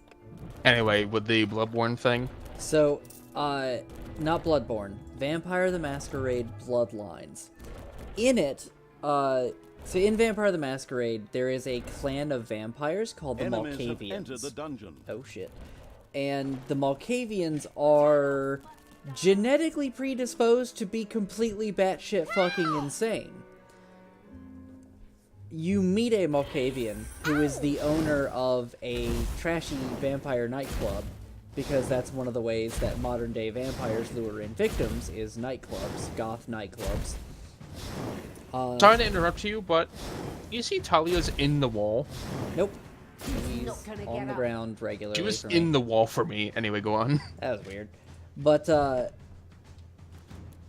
Anyway, with the Bloodborne thing, So, not Bloodborne. Vampire the Masquerade Bloodlines. In it, so in Vampire the Masquerade, there is a clan of vampires called the Enemies have entered Malkavians. the dungeon. Oh shit. And the Malkavians are genetically predisposed to be completely batshit fucking insane. You meet a Malkavian who is the owner of a trashy vampire nightclub, because that's one of the ways that modern day vampires lure in victims is nightclubs, goth nightclubs. sorry to interrupt you, but you see Talia's in the wall. Nope. He's not gonna on get the up. ground regularly. She was for me. in the wall for me. Anyway, go on. That was weird. But,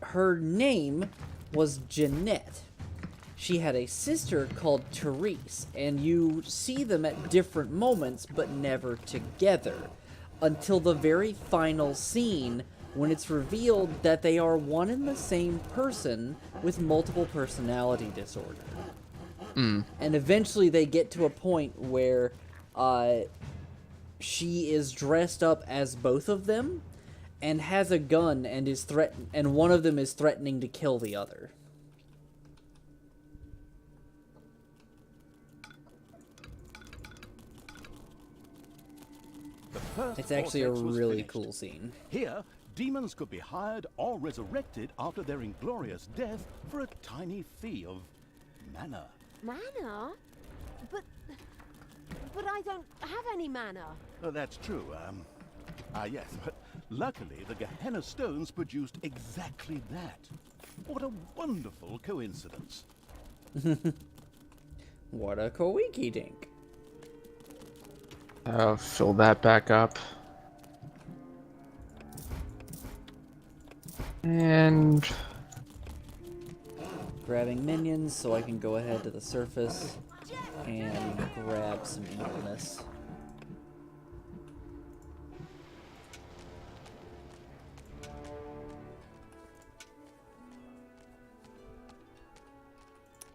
her name was Jeanette. She had a sister called Therese, and you see them at different moments, but never together. Until the very final scene, when it's revealed that they are one and the same person with multiple personality disorder. And eventually they get to a point where, she is dressed up as both of them, and has a gun and is and one of them is threatening to kill the other. The first It's actually a vortex was really finished. cool scene. Here, demons could be hired or resurrected after their inglorious death for a tiny fee of mana. Mana? But I don't have any mana. That's true. Yes, but luckily the Gehenna stones produced exactly that. What a wonderful coincidence. What a koiki dink. Fill that back up. And Grabbing minions so I can go ahead to the surface and grab some evilness.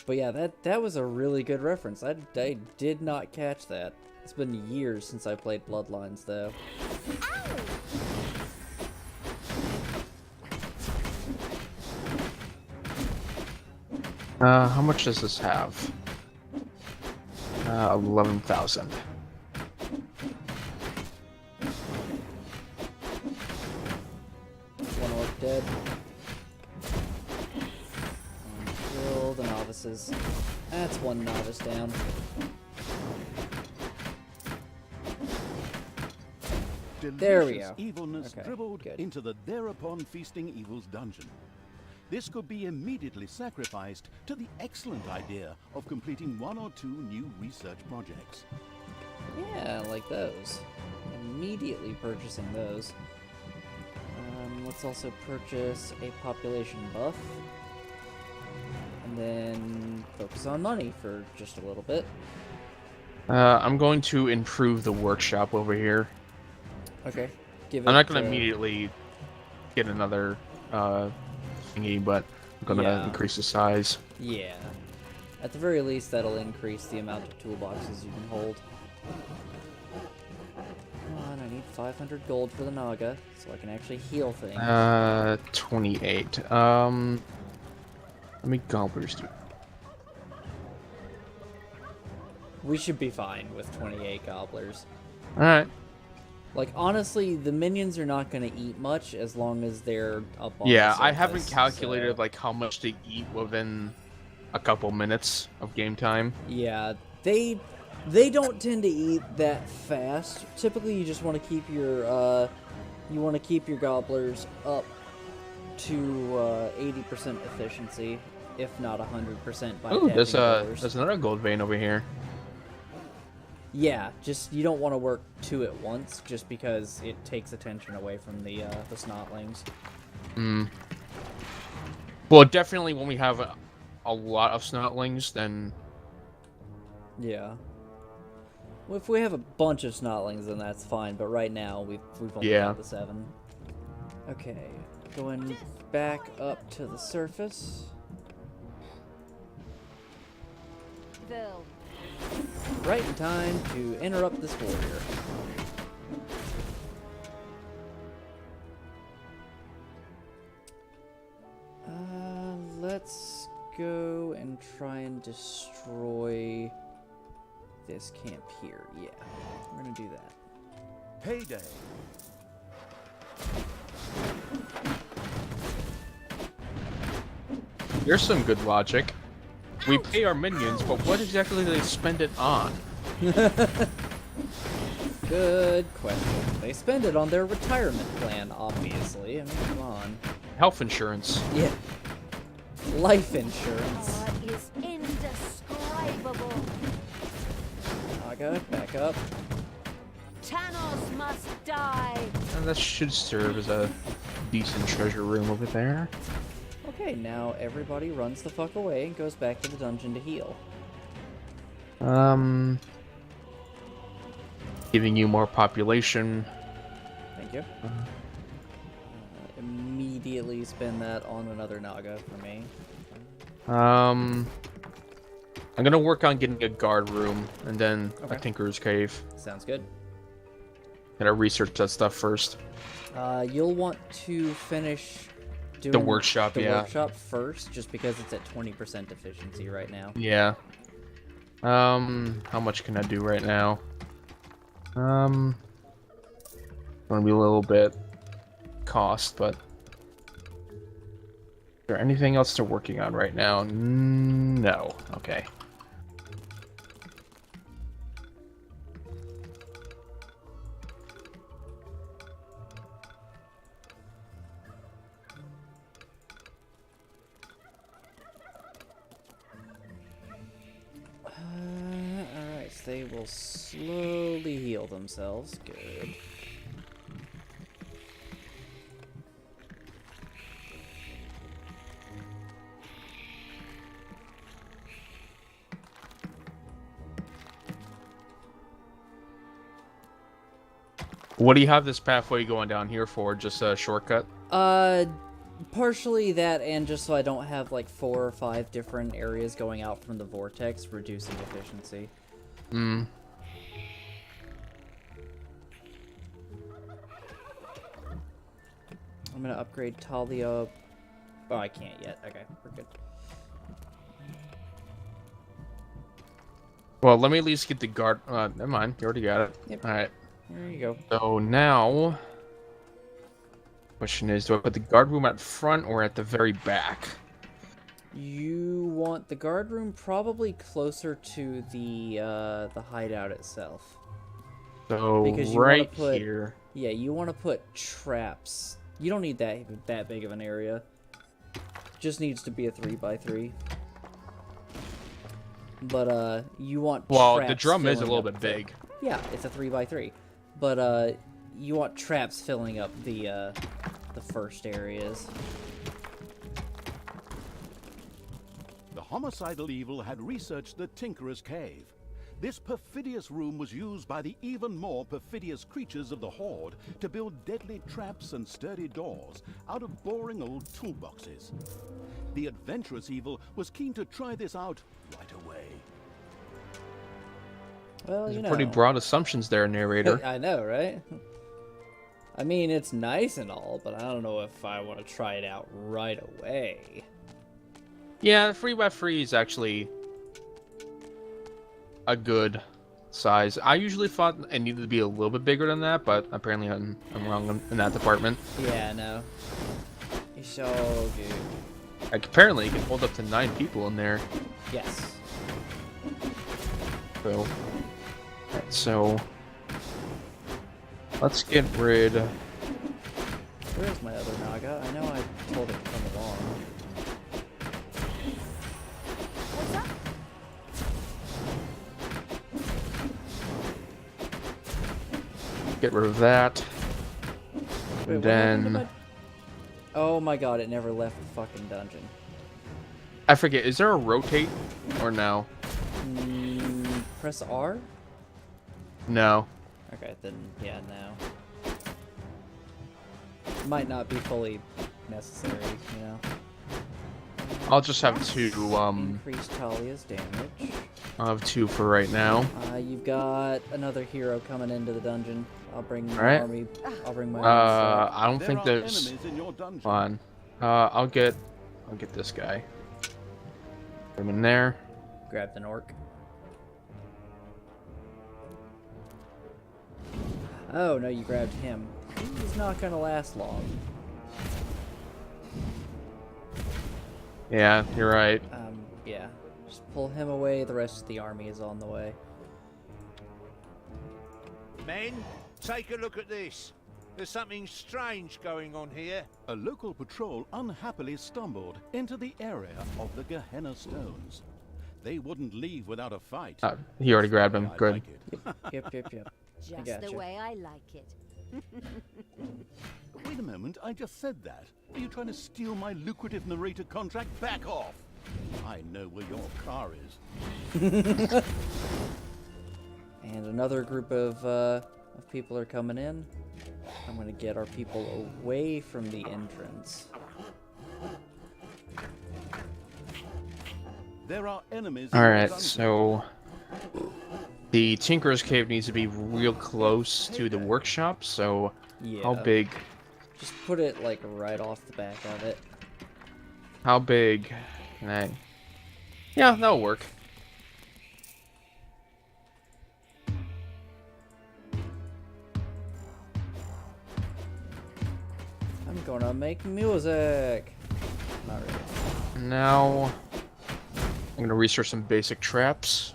But yeah, that was a really good reference. I did not catch that. It's been years since I played Bloodlines, though. how much does this have? 11,000. One orc dead. Kill the novices. That's one novice down. There we Delicious go. evilness Okay, dribbled good. into the thereupon feasting evil's dungeon. This could be immediately sacrificed to the excellent idea of completing one or two new research projects. Yeah, like those. Immediately purchasing those. Let's also purchase a population buff. And then focus on money for just a little bit. I'm going to improve the workshop over here. Okay. Give it, I'm not going to immediately get another thingy, but I'm going to Yeah. increase the size. Yeah. At the very least, that'll increase the amount of toolboxes you can hold. Come on, I need 500 gold for the Naga, so I can actually heal things. 28. How many gobblers do? We should be fine with 28 gobblers. Alright. Like, honestly, the minions are not going to eat much as long as they're up on Yeah, the I haven't surface, calculated so- like how much they eat within a couple minutes of game time. Yeah, they don't tend to eat that fast. Typically, you just want to keep your gobblers up to 80% efficiency, if not 100% by Ooh, tapping doors. there's another gold vein over here. Yeah, just you don't want to work two at once, just because it takes attention away from the snotlings. Well, definitely when we have a lot of snotlings, then Yeah. Well, if we have a bunch of snotlings, then that's fine. But right now, we've only Yeah. got the 7. Okay, going back up to the surface. Vil. Right in time to interrupt this warrior. Let's go and try and destroy this camp here. Yeah, we're gonna do that. Payday. there's some good logic. We pay our minions, but what exactly do they spend it on? Good question. They spend it on their retirement plan, obviously. I mean, come on. Health insurance. Yeah. Life insurance. Power is indescribable. Naga, back up. Tanos must die. And that should serve as a decent treasure room over there. Okay, now everybody runs the fuck away and goes back to the dungeon to heal. Giving you more population. Thank you. Immediately spend that on another Naga for me. I'm gonna work on getting a guard room and then Okay. a tinker's cave. Sounds good. Gotta research that stuff first. You'll want to finish doing The workshop, the yeah. workshop first, just because it's at 20% efficiency right now. Yeah. How much can I do right now? Gonna be a little bit cost, but is there anything else they're working on right now? No. Okay. Alright, so they will slowly heal themselves. Good. What do you have this pathway going down here for? Just a shortcut? Partially that, and just so I don't have like 4 or 5 different areas going out from the vortex, reducing efficiency. Hmm. I'm gonna upgrade Talia. Oh, I can't yet. Okay, we're good. Well, let me at least get the guard. Never mind. You already got it. Yep. All right. There you go. So now, question is, do I put the guard room at front or at the very back? You want the guard room probably closer to the hideout itself. So Because you wanna right put- here. Yeah, you want to put traps. You don't need that big of an area. Just needs to be a 3x3. But you want Well, the traps drum is a filling little up bit big. Yeah, it's a 3x3. But you want traps filling up the first areas. The homicidal evil had researched the Tinkerer's Cave. This perfidious room was used by the even more perfidious creatures of the Horde to build deadly traps and sturdy doors out of boring old toolboxes. The adventurous evil was keen to try this out right away. Well, you know. Pretty broad assumptions there, narrator. I know, right? I mean, it's nice and all, but I don't know if I want to try it out right away. Yeah, 3x3 is actually a good size. I usually thought it needed to be a little bit bigger than that, but apparently I'm wrong in that department. Yeah, no. It's so good. Like, apparently, you can hold up to 9 people in there. Yes. So, alright, so let's get rid. Where's my other Naga? I know I told it to come along. What's up? Get rid of that. Wait, And what happened to then my... Oh my god, it never left the fucking dungeon. I forget. Is there a rotate or no? Press R? No. Okay, then yeah, no. Might not be fully necessary, you know. I'll just have 2. Increase Talia's damage. I'll have 2 for right now. You've got another hero coming into the dungeon. I'll bring my Alright. army. I'll bring my army. I don't think There are there's. enemies in your dungeon. Hold on. I'll get this guy. Put him in there. Grab the Nork. Oh no, you grabbed him. He's not gonna last long. Yeah, you're right. Yeah. Just pull him away. The rest of the army is on the way. Men, take a look at this. There's something strange going on here. A local patrol unhappily stumbled into the area of the Gehenna Stones. They wouldn't leave without a fight. He already grabbed him. I Good. like it. Yep. Just gotcha. the way I like it. Wait a moment, I just said that. Are you trying to steal my lucrative narrator contract? Back off! I know where your car is. And another group of people are coming in. I'm gonna get our people away from the entrance. There are enemies in your Alright, dungeon. so the Tinker's Cave needs to be real close to the workshop, so Yeah. how big Just put it like right off the back of it. can I? Yeah, that'll work. I'm gonna make music. Not really. Now I'm gonna research some basic traps.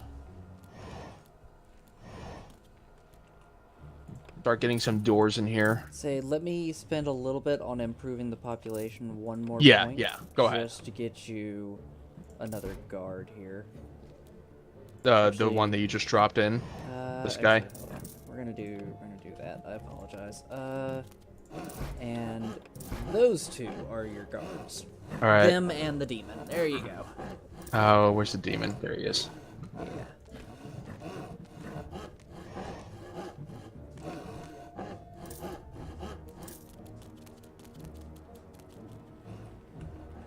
Start getting some doors in here. Say, let me spend a little bit on improving the population one more Yeah, point. yeah, go ahead. Just to get you another guard here. The Actually- one that you just dropped in. This guy? Actually, hold on. We're gonna do that. I apologize. And those 2 are your guards. All right. Them and the demon. There you go. Oh, where's the demon? There he is. Yeah.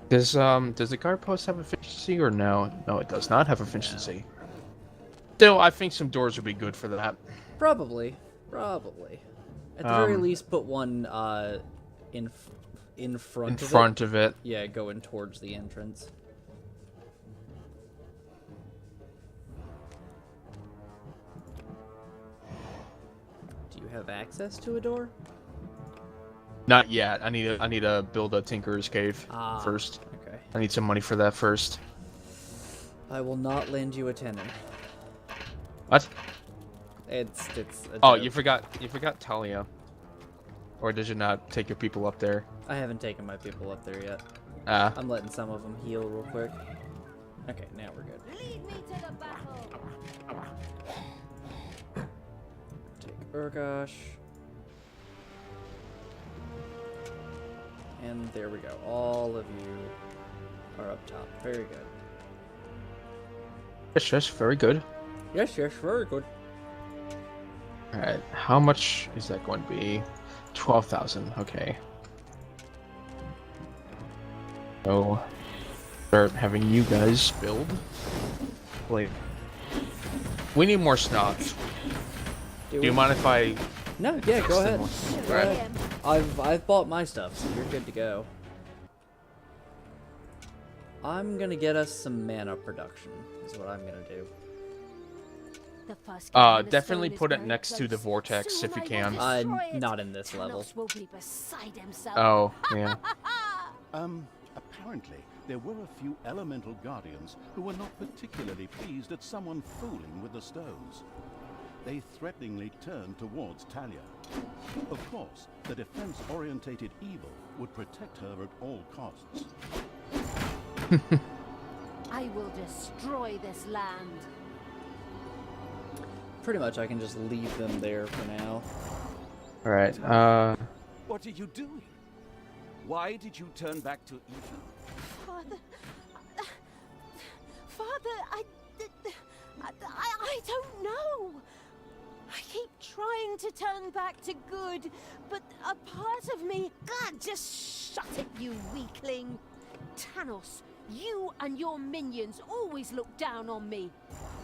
Does the guard post have efficiency or no? No, it does not have efficiency. Still, I think some doors would be good for that. Probably. At the very Um, least, put one in front In of front it. of it. Yeah, going towards the entrance. Do you have access to a door? Not yet. I need to build a Tinker's Cave Ah. first. Okay. I need some money for that first. I will not lend you a tenant. What? It's a Oh, joke. you forgot Talia. Or did you not take your people up there? I haven't taken my people up there yet. Ah. I'm letting some of them heal real quick. Okay, now we're good. Lead me to the battle. Take Urgosh. And there we go. All of you are up top. Very good. Yes, very good. Yes, very good. Alright, how much is that going to be? 12,000, okay. So, start having you guys build. Wait. We need more snobs. Do you mind if I... No, yeah, go ahead. Alright. Go ahead. I've bought my stuff, so you're good to go. I'm gonna get us some mana production, is what I'm gonna do. The first Gehenna definitely stone put is it very next to the close. vortex Soon if you I will can. destroy it. Not in this level. Tanos will be beside himself. Oh, yeah. Apparently, there were a few elemental guardians who were not particularly pleased at someone fooling with the stones. They threateningly turned towards Talia. Of course, the defense-orientated evil would protect her at all costs. I will destroy this land. Pretty much, I can just leave them there for now. All right. What are you doing? Why did you turn back to evil? Father, I don't know. I keep trying to turn back to good, but a part of me, God, just shut it, you weakling. Tanos, you and your minions always look down on me.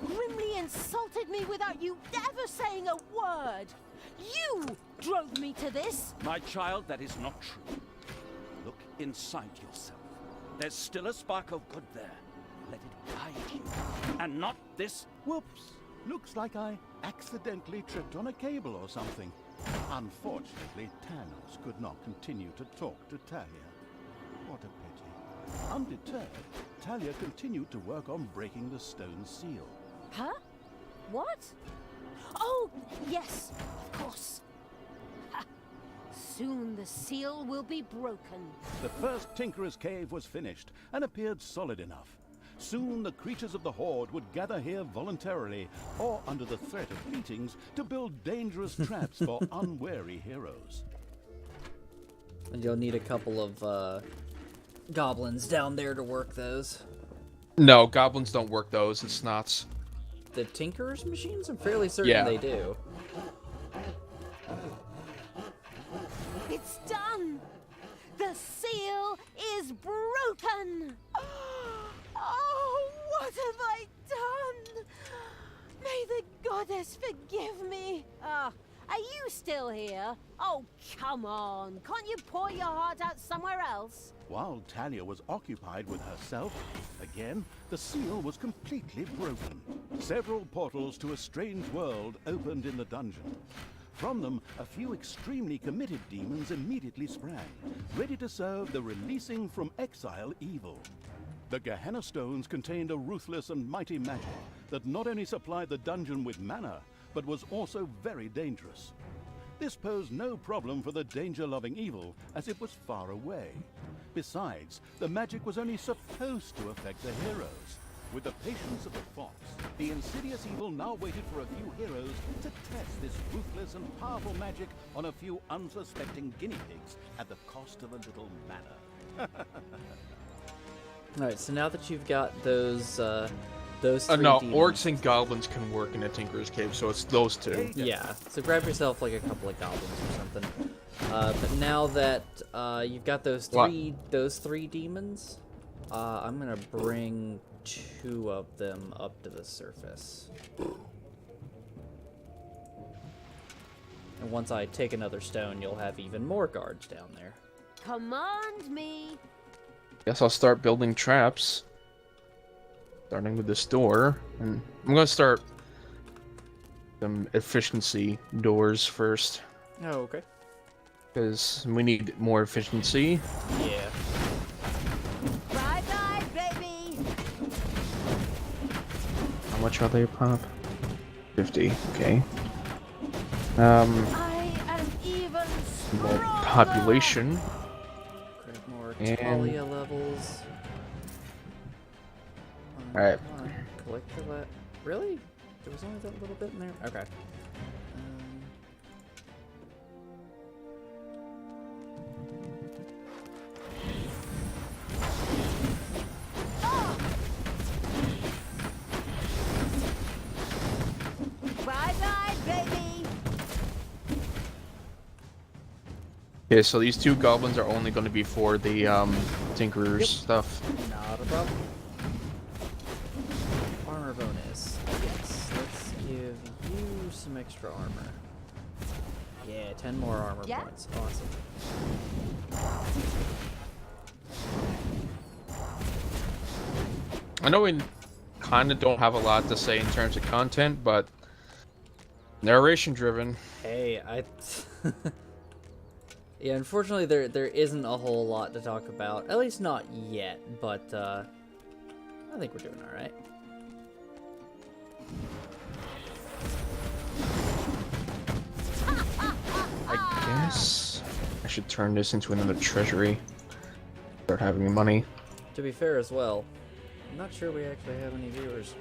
Grimly insulted me without you ever saying a word. You drove me to this. My child, that is not true. Look inside yourself. There's still a spark of good there. Let it guide you, and not this. Whoops! Looks like I accidentally tripped on a cable or something. Unfortunately, Tanos could not continue to talk to Talia. What a pity. Undeterred, Talia continued to work on breaking the stone seal. Huh? What? Oh, yes, of course. Ha. Soon the seal will be broken. The first Tinkerer's Cave was finished and appeared solid enough. Soon the creatures of the Horde would gather here voluntarily or under the threat of beatings to build dangerous traps for unwary heroes. And you'll need a couple of goblins down there to work those. No, goblins don't work those. It's snots. The Tinker's machines? I'm fairly certain Yeah. they do. It's done. The seal is broken. Oh, what have I done? May the goddess forgive me. Are you still here? Oh, come on. Can't you pour your heart out somewhere else? While Talia was occupied with herself, again, the seal was completely broken. Several portals to a strange world opened in the dungeon. From them, a few extremely committed demons immediately sprang, ready to serve the releasing from exile evil. The Gehenna stones contained a ruthless and mighty magic that not only supplied the dungeon with mana, but was also very dangerous. This posed no problem for the danger-loving evil, as it was far away. Besides, the magic was only supposed to affect the heroes. With the patience of the fox, the insidious evil now waited for a few heroes to test this ruthless and powerful magic on a few unsuspecting guinea pigs at the cost of a little mana. Alright, so now that you've got those three No, demons, orcs and goblins can work in a Tinker's Cave, so it's those two. yeah, so grab yourself like a couple of goblins or something. But now that you've got those three demons, I'm gonna bring 2 of them up to the surface. And once I take another stone, you'll have even more guards down there. Command me. Guess I'll start building traps. Starting with this door. And I'm gonna start some efficiency doors first. Oh, okay. Because we need more efficiency. Yeah. Bye-bye, baby. How much are they a pop? 50, okay. I am even More stronger. population. Grab more And- Talia levels. Alright. Come on, collect the Really? There was only that little bit in there? Okay. Bye-bye, baby. Okay, so these 2 goblins are only going to be for the Tinkerer's stuff. Not a problem. Armor bonus. Yes, let's give you some extra armor. Yeah, 10 more armor Yeah? points. Awesome. I know we kind of don't have a lot to say in terms of content, but Narration driven. Hey, yeah, unfortunately there isn't a whole lot to talk about. At least not yet, but I think we're doing alright. I guess I should turn this into another treasury. Start having money. To be fair as well, I'm not sure we actually have any viewers.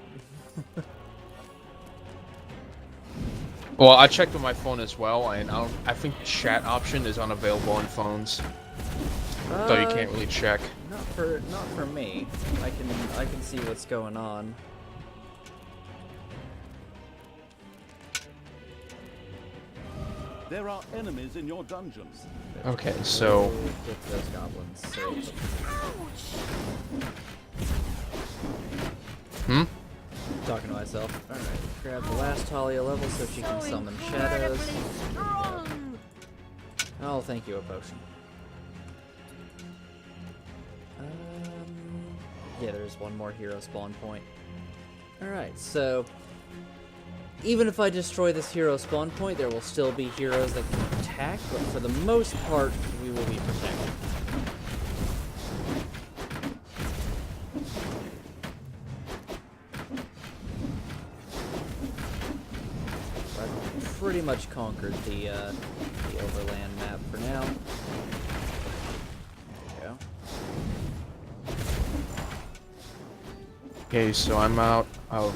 Well, I checked with my phone as well, and I think chat option is unavailable on phones, so you can't really check. Not for me. I can see what's going on. There are enemies in your dungeons. Okay, so Get those goblins. Save them. Talking to myself. Alright, grab the last Talia level so she can summon shadows. Oh, thank you, a potion. Yeah, there's one more hero spawn point. Alright, so even if I destroy this hero spawn point, there will still be heroes that can attack, but for the most part, we will be protected. I've pretty much conquered the overland map for now. There we go. okay, so I'm out of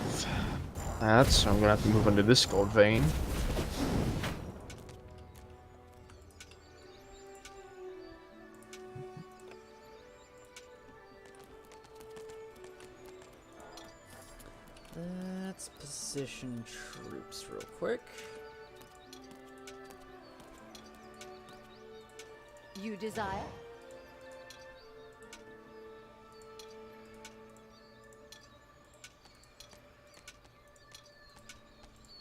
that, so I'm gonna have to move into this gold vein. Let's position troops real quick. You desire?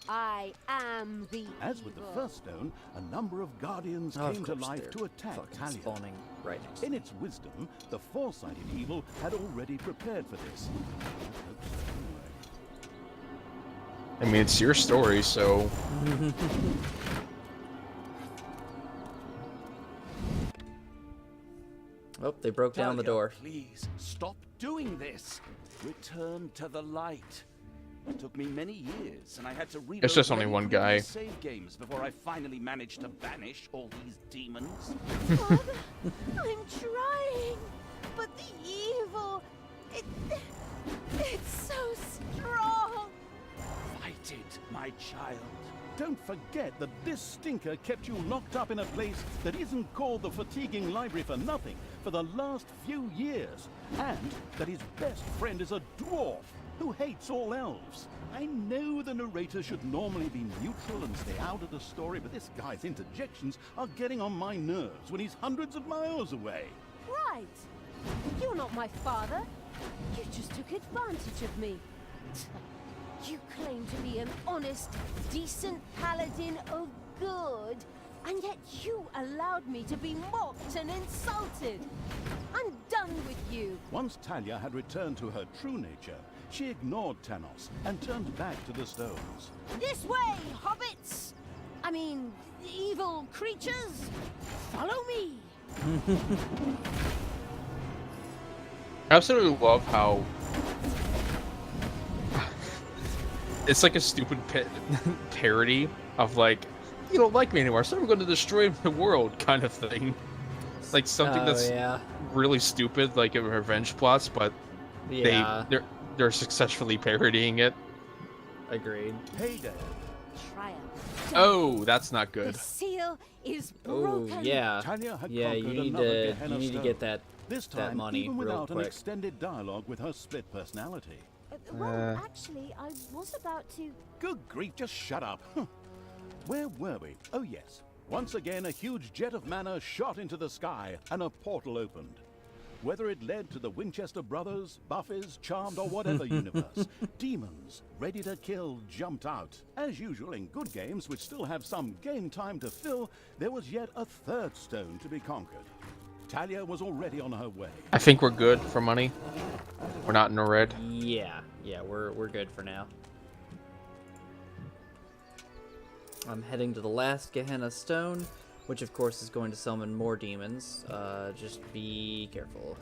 I am the As with the evil. first stone, a number of guardians Oh, of came to course, life they're to attack fucking Talia. spawning right next to In its wisdom, the foresighted evil had already prepared for this. I mean, it's your story, so Oh, they broke down the Talia, door. Please stop doing this. Return to the light. It took me many years, and I had to read It's just over only many one guy. previous save games before I finally managed to banish all these demons. Father, I'm trying, but the evil, it's so strong. Fight it, my child. Don't forget that this stinker kept you locked up in a place that isn't called the fatiguing library for nothing for the last few years, and that his best friend is a dwarf who hates all elves. I know the narrator should normally be neutral and stay out of the story, but this guy's interjections are getting on my nerves when he's hundreds of miles away. Right. You're not my father. You just took advantage of me. You claim to be an honest, decent paladin of good, and yet you allowed me to be mocked and insulted. I'm done with you. Once Talia had returned to her true nature, she ignored Tanos and turned back to the stones. This way, hobbits! I mean, evil creatures! Follow me! I absolutely love how it's like a stupid parody of like, you don't like me anymore, so I'm going to destroy the world kind of thing. Like something that's yeah. really stupid, like in revenge plots, but Yeah. they're successfully parodying it. Agreed. Hey there. Triumph. Oh, that's not The good. seal is Oh broken. yeah. Talia had Yeah, you conquered need another to Gehenna you need to stone. get that This that time, money even real without an quick. extended dialogue with her split personality. Well, actually, I was about to. Good grief, just shut up. Where were we? Oh yes. Once again, a huge jet of mana shot into the sky, and a portal opened. Whether it led to the Winchester brothers, Buffies, Charmed, or whatever universe, demons, ready to kill, jumped out. As usual in good games, which still have some game time to fill, there was yet a third stone to be conquered. Talia was already on her way. I think we're good for money. We're not in the red. Yeah, we're good for now. I'm heading to the last Gehenna Stone, which of course is going to summon more demons. Just be careful.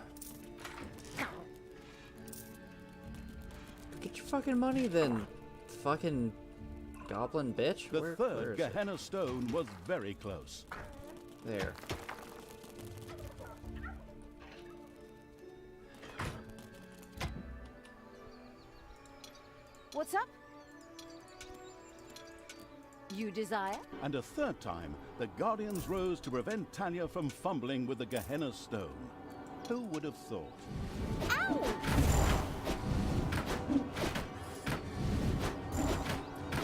Get your fucking money then, fucking goblin bitch. The Where third is it? Gehenna stone was very close. There. What's up? You desire? And a third time, the Guardians rose to prevent Talia from fumbling with the Gehenna stone. Who would have thought? Ow!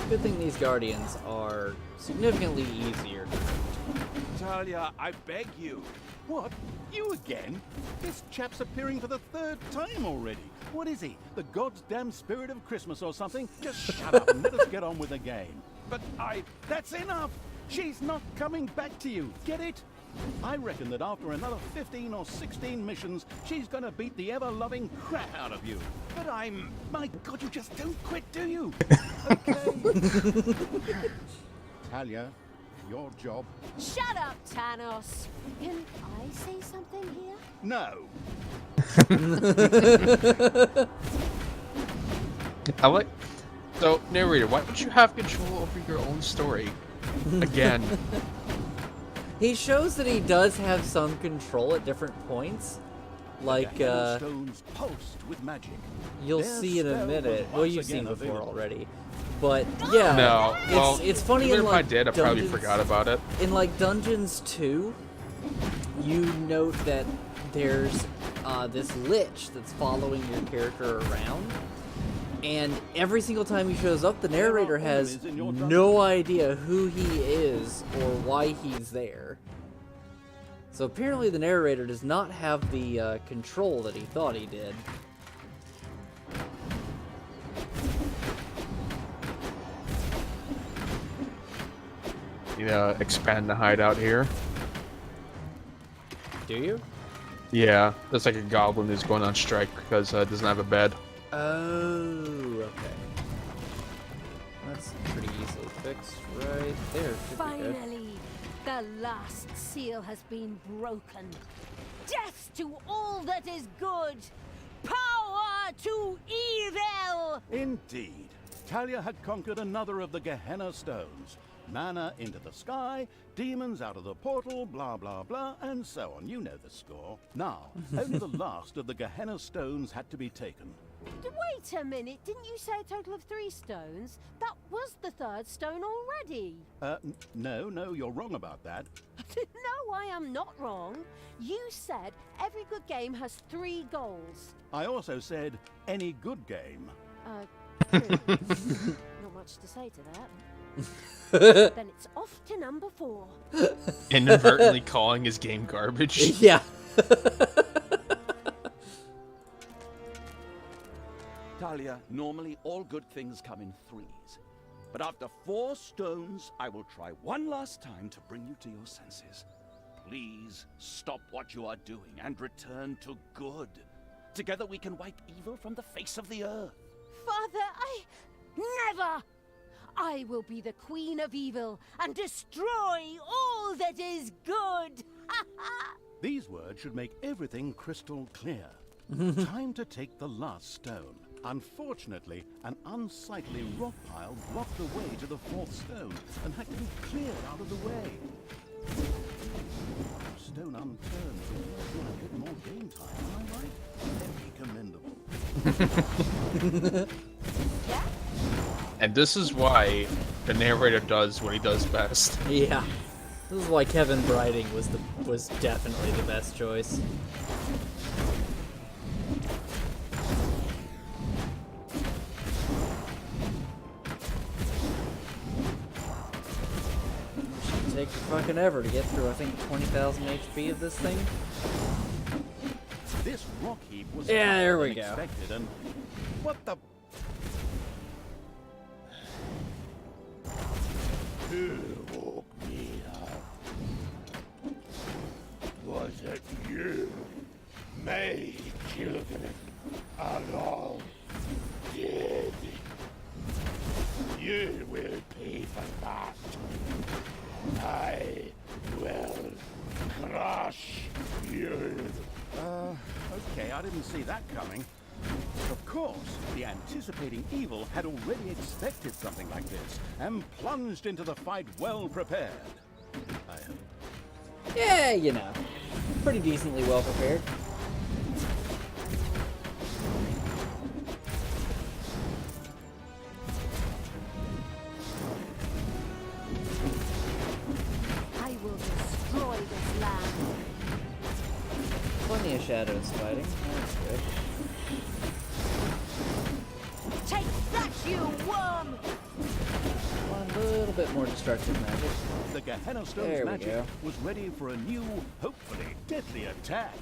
Good thing these guardians are significantly easier. Talia, I beg you. What? You again? This chap's appearing for the third time already. What is he? The God's damn spirit of Christmas or something? Just shut up and let us get on with the game. But That's enough! She's not coming back to you. Get it? I reckon that after another 15 or 16 missions, she's gonna beat the ever-loving crap out of you. but I'm... My God, you just don't quit, do you? Okay. Talia, your job. Shut up, Thanos. Can I say something here? No. I like. So, narrator, why don't you have control over your own story? Again. He shows that he does have some control at different points. Like, Gehenna stones pulsed with magic. you'll Their see in a spell minute. was Well, once you've seen again before available. already. But, yeah. No, well, it's funny even in, if like, I did, I probably Dungeons- forgot about it. In, like, Dungeons 2, you note that there's this lich that's following your character around. And every single time he shows up, the narrator has enemies in your dungeon. no idea who he is or why he's there. So apparently the narrator does not have the control that he thought he did. Expand the hideout here. Do you? Yeah, there's like a goblin who's going on strike because it doesn't have a bed. Oh, okay. That's pretty easily fixed right there. Should be good. Finally, the last seal has been broken. Death to all that is good! Power to evil! Indeed. Talia had conquered another of the Gehenna stones. Mana into the sky, demons out of the portal, blah blah blah, and so on. You know the score. Now, only the last of the Gehenna stones had to be taken. Wait a minute, didn't you say a total of 3 stones? That was the 3rd stone already. No, you're wrong about that. No, I am not wrong. You said every good game has 3 goals. I also said any good game. True. Not much to say to that. Then it's off to number 4. Inadvertently calling his game garbage. Yeah. Talia, normally all good things come in 3s. But after 4 stones, I will try one last time to bring you to your senses. Please stop what you are doing and return to good. Together we can wipe evil from the face of the earth. Father, never! I will be the queen of evil and destroy all that is good! These words should make everything crystal clear. Time to take the last stone. Unfortunately, an unsightly rock pile blocked the way to the 4th stone and had to be cleared out of the way. Stone unturned, so we're gonna get more game time, am I right? Very commendable. And this is why the narrator does what he does best. Yeah. This is why Kevin Briding was definitely the best choice. Should take fucking ever to get through, I think, 20,000 HP of this thing. This rock heap was Yeah, there higher we than go. expected, and what the? Who woke me up? Was it you? My children are all dead. You will pay for that. I will crush you. Okay, I didn't see that coming. Of course, the anticipating evil had already expected something like this, and plunged into the fight well prepared. I hope. Yeah, you know, pretty decently well prepared. I will destroy this land. Plenty of shadows fighting. That's good. Take that, you worm! Want a little bit more destructive magic. The Gehenna Stone's There we magic go. was ready for a new, hopefully deadly attack.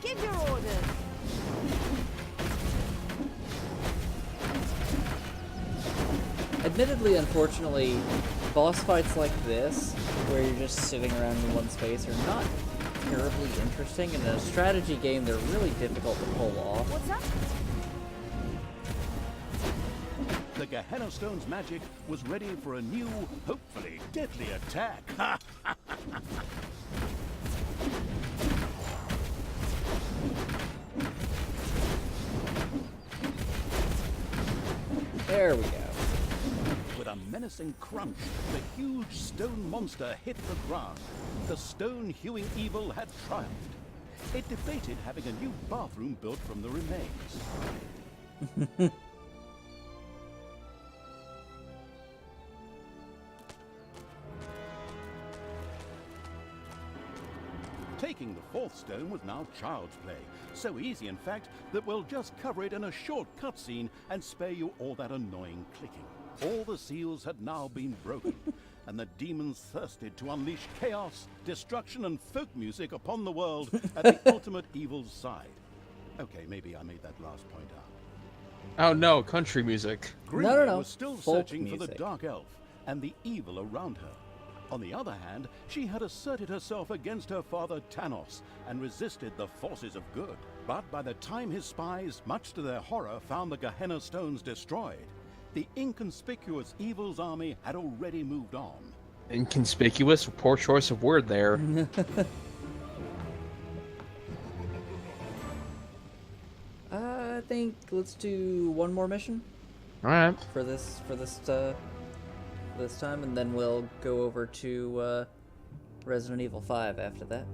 Give your orders. Admittedly, unfortunately, boss fights like this, where you're just sitting around in one space, are not terribly interesting. In a strategy game, they're really difficult to pull off. What's up? The Gehenna Stone's magic was ready for a new, hopefully deadly attack. There we go. With a menacing crunch, the huge stone monster hit the ground. The stone-hewing evil had triumphed. It debated having a new bathroom built from the remains. Taking the fourth stone was now child's play. So easy, in fact, that we'll just cover it in a short cutscene and spare you all that annoying clicking. All the seals had now been broken, and the demons thirsted to unleash chaos, destruction, and folk music upon the world at the ultimate evil's side. Okay, maybe I made that last point up. Oh no, country music. Grimly no. was still Folk searching for the music. dark elf and the evil around her. On the other hand, she had asserted herself against her father Tanos and resisted the forces of good. But by the time his spies, much to their horror, found the Gehenna Stones destroyed, the inconspicuous evil's army had already moved on. Inconspicuous, poor choice of word there. I think let's do one more mission Alright. for this time, and then we'll go over to Resident Evil 5 after that.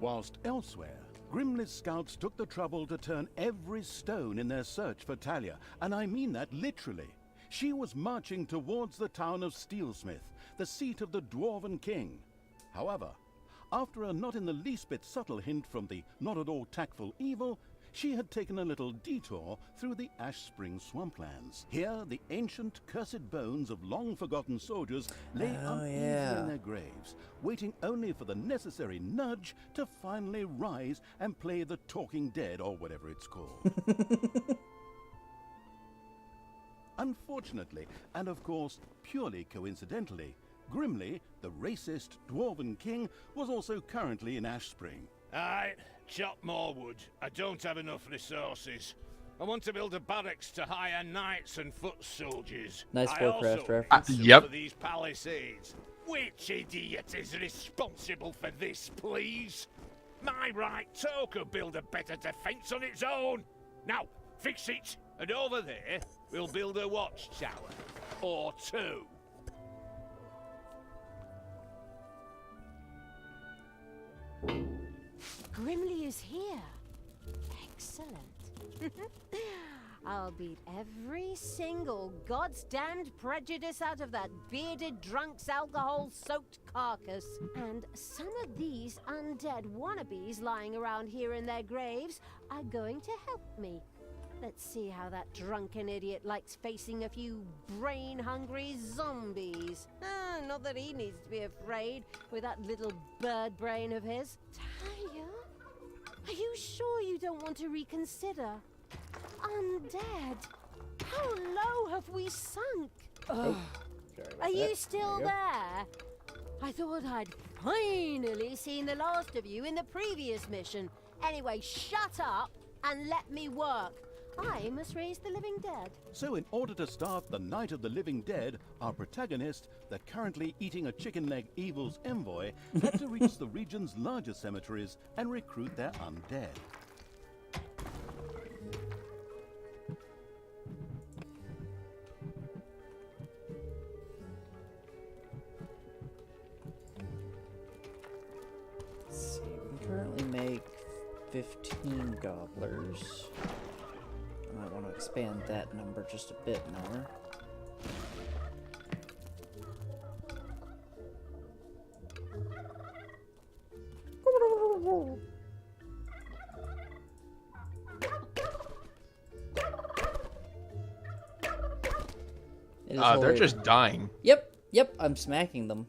Whilst elsewhere, Grimly's scouts took the trouble to turn every stone in their search for Talia, and I mean that literally. She was marching towards the town of Steelsmith, the seat of the Dwarven King. However, after a not in the least bit subtle hint from the not at all tactful evil, she had taken a little detour through the Ash Spring swamplands. Here, the ancient, cursed bones of long-forgotten soldiers lay uneasily in their graves, waiting only for the necessary nudge to finally rise and play the Talking Dead, or whatever it's called. Unfortunately, and of course purely coincidentally, Grimly, the racist Dwarven King, was also currently in Ash Spring. Aye, chop more wood. I don't have enough resources. I want to build a barracks to hire knights and foot soldiers. Nice I Warcraft also reference. need some Yep. for these palisades. Which idiot is responsible for this, please? My right toe could build a better defense on its own. Now, fix it. And over there, we'll build a watchtower. Or two. Grimly is here. Excellent. I'll beat every single goddamned prejudice out of that bearded, drunk's alcohol-soaked carcass. And some of these undead wannabes lying around here in their graves are going to help me. Let's see how that drunken idiot likes facing a few brain-hungry zombies. Not that he needs to be afraid with that little bird brain of his. Talia? Are you sure you don't want to reconsider? Undead? How low have we sunk? Are you still there? I thought I'd finally seen the last of you in the previous mission. Anyway, shut up and let me work. I must raise the living dead. So in order to start the Night of the Living Dead, our protagonist, the currently eating a chicken leg evil's envoy, had to reach the region's largest cemeteries and recruit their undead. Let's see, we can currently make 15 gobblers. I might want to expand that number just a bit more. They're just dying. Yep, I'm smacking them.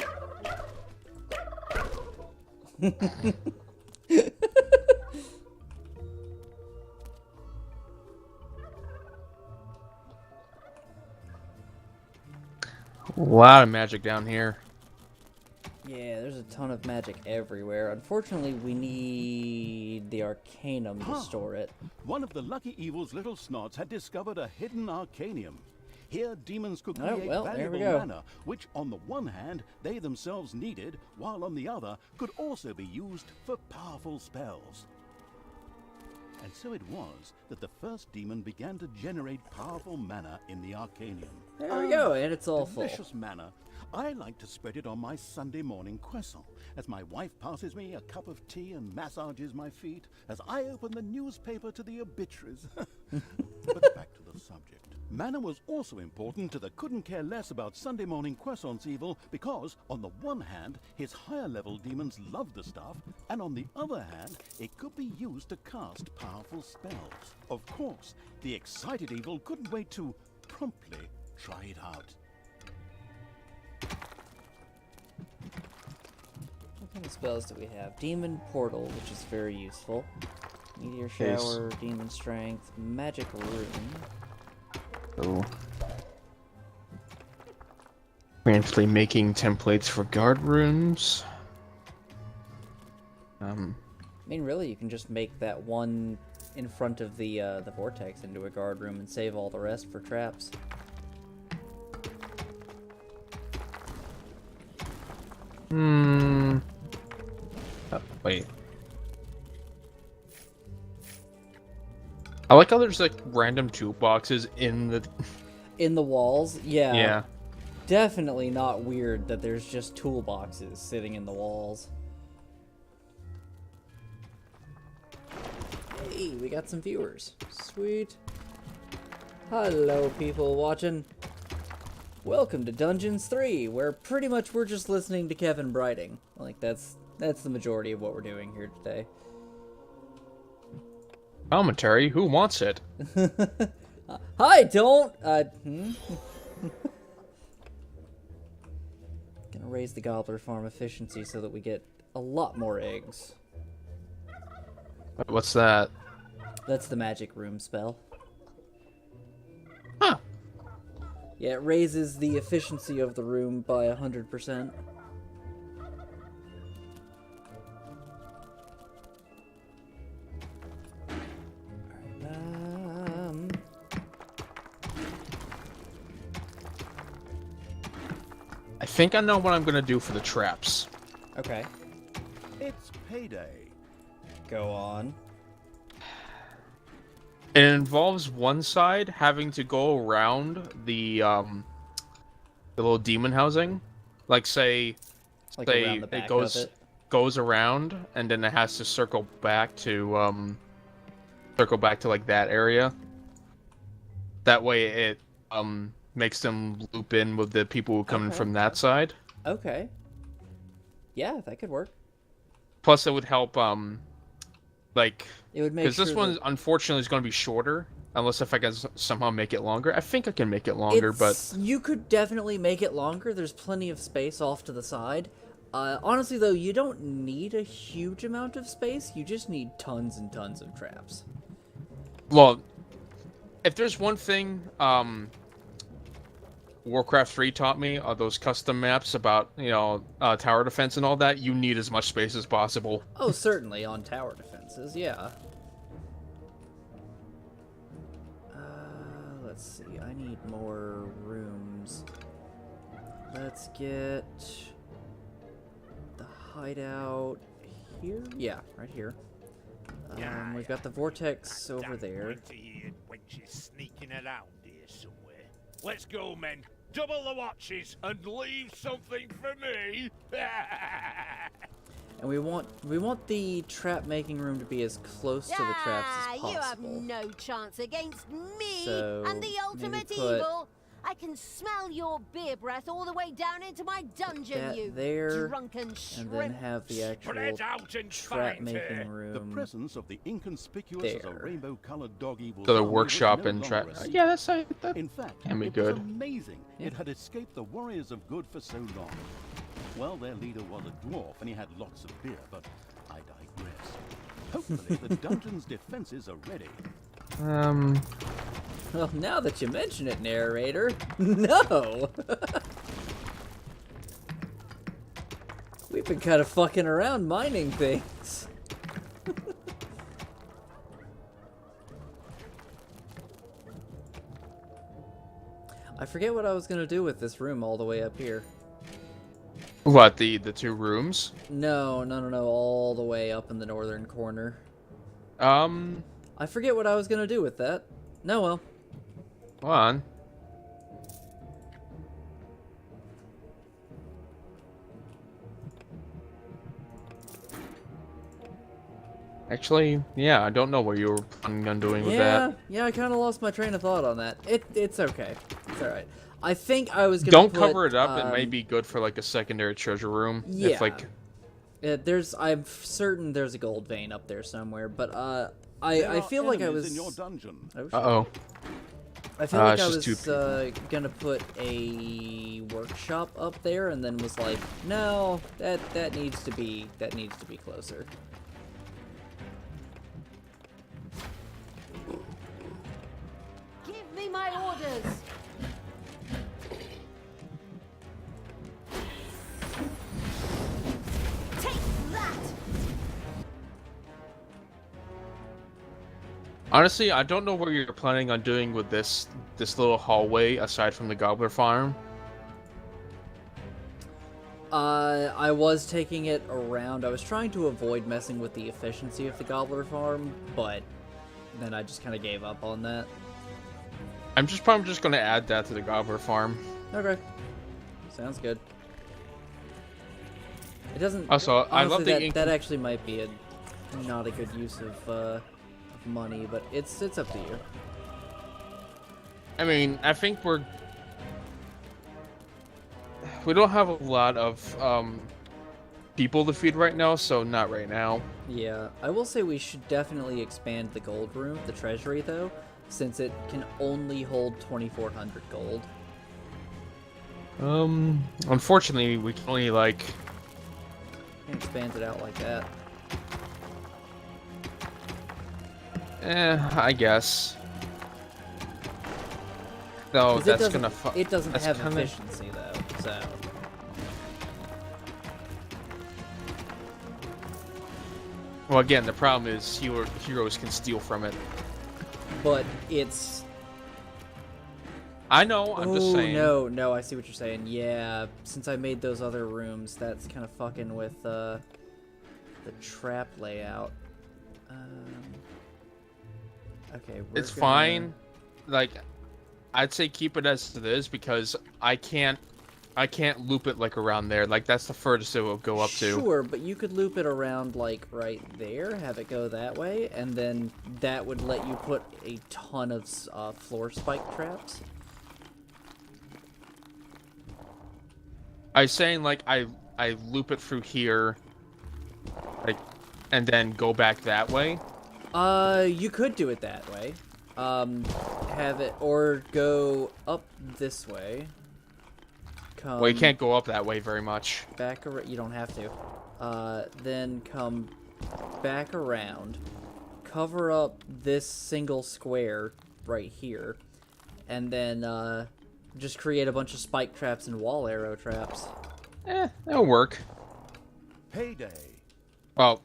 A lot of magic down here. Yeah, there's a ton of magic everywhere. Unfortunately, we need the Arcanum to store it. One of the lucky evil's little snots had discovered a hidden Arcanium. Here, demons could create valuable mana, which on the one hand, they themselves needed, while on the other, could also be used for powerful spells. And so it was that the first demon began to generate powerful mana in the Arcanium. There we go, and it's all full. Delicious mana. I like to spread it on my Sunday morning croissant, as my wife passes me a cup of tea and massages my feet, as I open the newspaper to the obituaries. But back to the subject. Mana was also important to the couldn't care less about Sunday morning croissant's evil, because, on the one hand, his higher level demons loved the stuff, and on the other hand, it could be used to cast powerful spells. Of course, the excited evil couldn't wait to promptly try it out. What kind of spells do we have? Demon Portal, which is very useful. Meteor Shower, Demon Strength, Magic Rune. Oh. We're actually making templates for guard rooms. I mean, really, you can just make that one in front of the vortex into a guard room and save all the rest for traps. Oh, wait. I like how there's like random toolboxes in the walls. Yeah. Yeah. Definitely not weird that there's just toolboxes sitting in the walls. Hey, we got some viewers. Sweet. Hello, people watching. Welcome to Dungeons 3, where pretty much we're just listening to Kevin Brighting. Like, that's the majority of what we're doing here today. Commentary? Who wants it? Hi, don't! Gonna raise the gobbler farm efficiency so that we get a lot more eggs. What's that? That's the magic room spell. Huh. Yeah, it raises the efficiency of the room by 100%. I think I know what I'm gonna do for the traps. Okay. It's payday. Go on. It involves one side having to go around the little demon housing. Like say Around the back it goes of it. goes around and then it has to circle back to like that area. That way it makes them loop in with the people who come in Okay. from that side. Okay. Yeah, that could work. Plus, it would help like It would make because sure this one that unfortunately is going to be shorter. Unless if I can somehow make it longer. I think I can make it longer, but you could definitely make it longer. There's plenty of space off to the side. Honestly, though, you don't need a huge amount of space. You just need tons and tons of traps. well, if there's one thing Warcraft 3 taught me are those custom maps about, tower defense and all that, you need as much space as possible. Oh, certainly on tower defenses, yeah. Let's see, I need more rooms. Let's get the hideout here. Yeah, right here. We've got the vortex over there. Wenches sneaking around here somewhere. Let's go, men. Double the watches and leave something for me. And we want the trap making room to be as close to the traps as possible. You have no chance against me So, and the ultimate maybe put evil. I can smell your beer breath all the way down into my dungeon, that you there, drunken shrimp. and then have the actual Spread out and trap fight making her. room. The presence of the inconspicuous as a there. rainbow-colored dog evil So the zombie was workshop no and longer trap. a secret. Yeah, that In fact, can be it good. was amazing. Yeah. It had escaped the warriors of good for so long. Well, their leader was a dwarf and he had lots of beer, but I digress. Hopefully, the dungeon's defenses are ready. Well, now that you mention it, narrator, no. We've been kind of fucking around mining things. I forget what I was gonna do with this room all the way up here. What, the two rooms? No, all the way up in the northern corner. I I forget what I was gonna do with that. No, well. Hold on. Actually, yeah, I don't know what you were planning on doing with that. Yeah, I kind of lost my train of thought on that. It's okay. It's all right. I think I was gonna Don't put, cover it up. It may be good for like a secondary treasure room. Yeah. If, like, I'm certain there's a gold vein up there somewhere, but There I are feel like I enemies was. in your dungeon. Oh, shit. uh-oh. I feel like it's I just was two gonna put a workshop up there, and then was like, no, that needs to be closer. Give me my orders. Take that. Honestly, I don't know what you're planning on doing with this little hallway aside from the gobbler farm. I was taking it around. I was trying to avoid messing with the efficiency of the gobbler farm, but then I just kind of gave up on that. I'm probably just gonna add that to the gobbler farm. Okay. Sounds good. It doesn't. Also, I love honestly, the that actually might be not a good use of money, but it's up to you. I mean, I think we don't have a lot of people to feed right now, so not right now. Yeah, I will say we should definitely expand the gold room, the treasury though, since it can only hold 2,400 gold. Unfortunately, we can only like. Expand it out like that. I guess. No, 'Cause that's gonna. It doesn't that's have kinda- efficiency though, so. Well, again, the problem is heroes can steal from it. But it's. I know. I'm just saying. No, I see what you're saying. Yeah, since I made those other rooms, that's kind of fucking with the trap layout. Okay, It's fine. Like, I'd say keep it as it is because I can't I can't loop it like around there. Like that's the furthest it will go up to. Sure, but you could loop it around like right there, have it go that way, and then that would let you put a ton of floor spike traps. I was saying like I loop it through here, like, and then go back that way. You could do it that way. Have it, or go up this way. Come Well, you can't go up that way very much. back around. You don't have to. Then come back around, cover up this single square right here, and then just create a bunch of spike traps and wall arrow traps. That'll work. Payday. Well,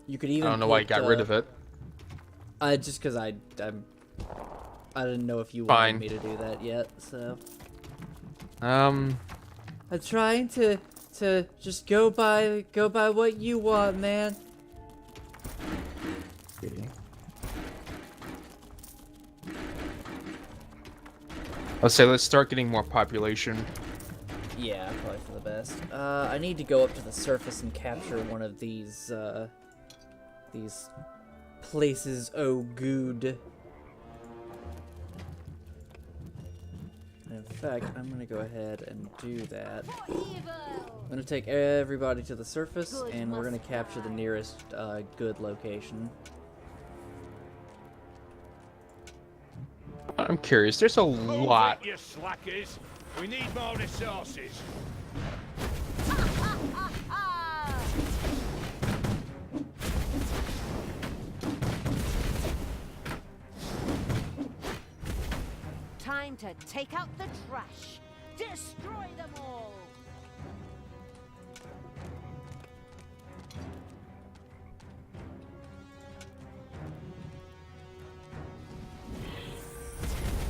You could even. I don't know why you got rid of it. Just because I didn't know if you Fine. wanted me to do that yet, so. Um, I'm trying to just go by what you want, man. let's say let's start getting more population. Yeah, probably for the best. I need to go up to the surface and capture one of these places. Oh, good. In fact, I'm gonna go ahead and do that. I'm gonna take everybody to the surface, and we're gonna capture the nearest good location. I'm curious. There's a lot. Move it, you slackers. We need more resources. Time to take out the trash. Destroy them all.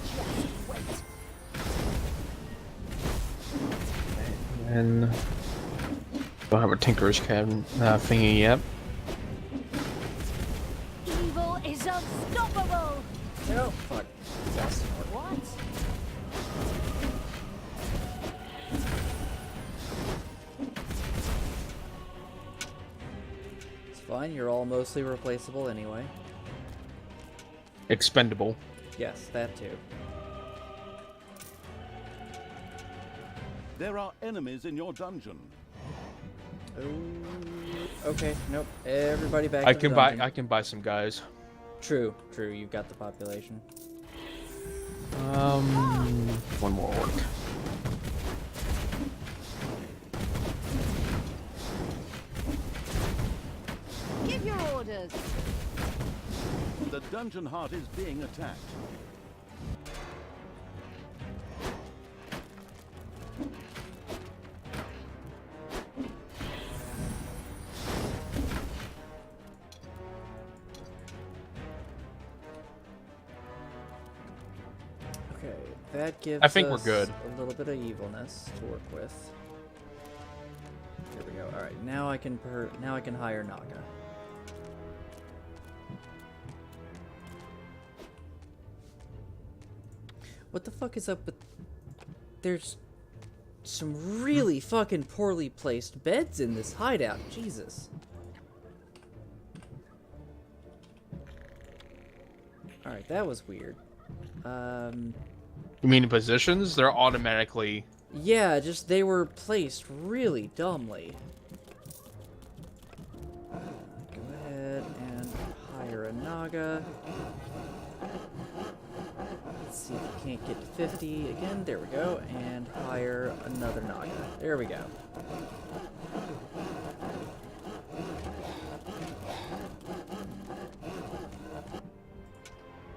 Just wait. And don't have a Tinker's cabin thingy yet. Evil is unstoppable. Oh, fuck. That's smart. What? It's fine, you're all mostly replaceable anyway. Expendable. Yes, that too. There are enemies in your dungeon. Oh, okay, nope. Everybody back I to the can buy. dungeon. I can buy some guys. True, you've got the population. One more work. Give your orders. The dungeon heart is being attacked. Okay, that gives I think we're us good. a little bit of evilness to work with. There we go. All right, now I can hire Naga. What the fuck is up with? There's some really fucking poorly placed beds in this hideout. Jesus. All right, that was weird. You mean positions? They're automatically. Yeah, just they were placed really dumbly. Go ahead and hire a Naga. Let's see if we can't get to 50 again. There we go. And hire another Naga. There we go.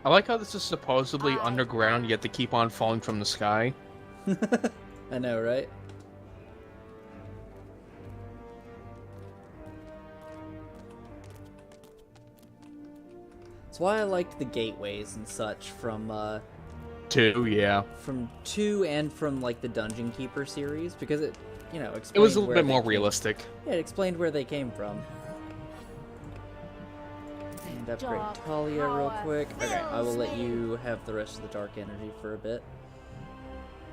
I like how this is supposedly underground, yet they keep on falling from the sky. I know, right? That's why I liked the gateways and such from 2, yeah. from 2 and from like the Dungeon Keeper series, because it, you know, It was a explained little where bit they more came- realistic. Yeah, it explained where they came from. And upgrade Dark Talia real power quick. Okay, I will fills let me. you have the rest of the dark energy for a bit.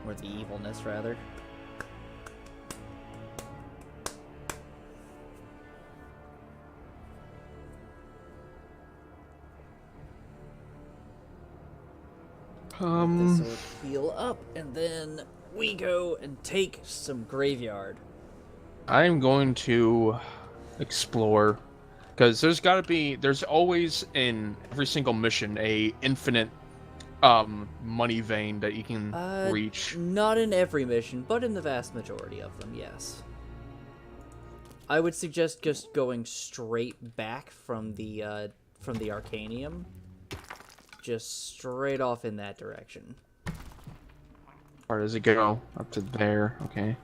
Or the evilness, rather. This will heal up, and then we go and take some graveyard. I'm going to explore, because there's always in every single mission a infinite money vein that you can reach. Not in every mission, but in the vast majority of them, yes. I would suggest just going straight back from the Arcanium. Just straight off in that direction. How far does it go? Up to there, okay.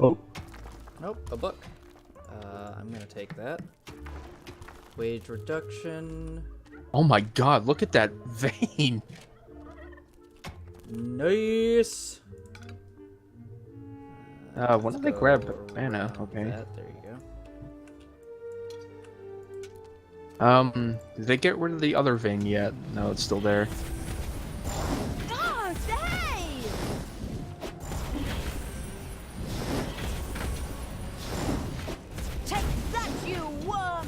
Oh. Nope, a book. I'm gonna take that. Wage reduction. Oh my god, look at that vein! Nice! When did they grab mana? Okay. There you go. Did they get rid of the other vein yet? No, it's still there. Oh, hey! Take that, you worm!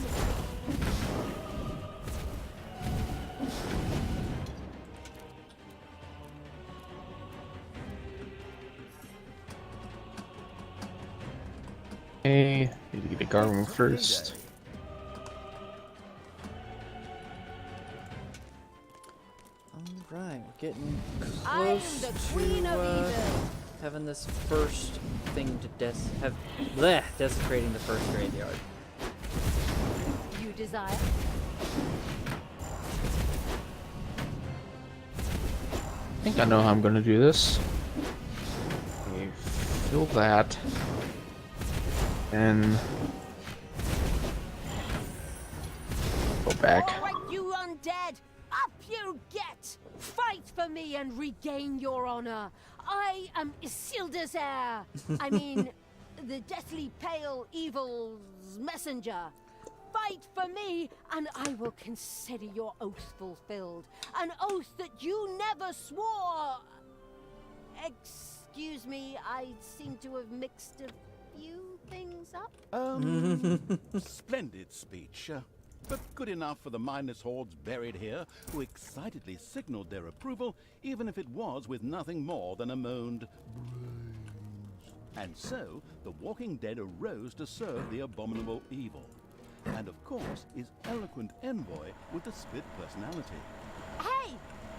Okay, need to get a garden first. Alright, we're getting I am close the queen of to evil. having this first thing to desecrating the first graveyard. You desire? I think I know how I'm gonna do this. Okay, fill that. And go back. All right, you undead! Up you get! Fight for me and regain your honor. I am Isildur's heir. I mean, the deathly pale evil's messenger. Fight for me, and I will consider your oath fulfilled. An oath that you never swore. Excuse me, I seem to have mixed a few things up. Splendid speech, but good enough for the mindless hordes buried here, who excitedly signaled their approval, even if it was with nothing more than a moaned brains. And so, the Walking Dead arose to serve the abominable evil. And of course, his eloquent envoy with the split personality. Hey,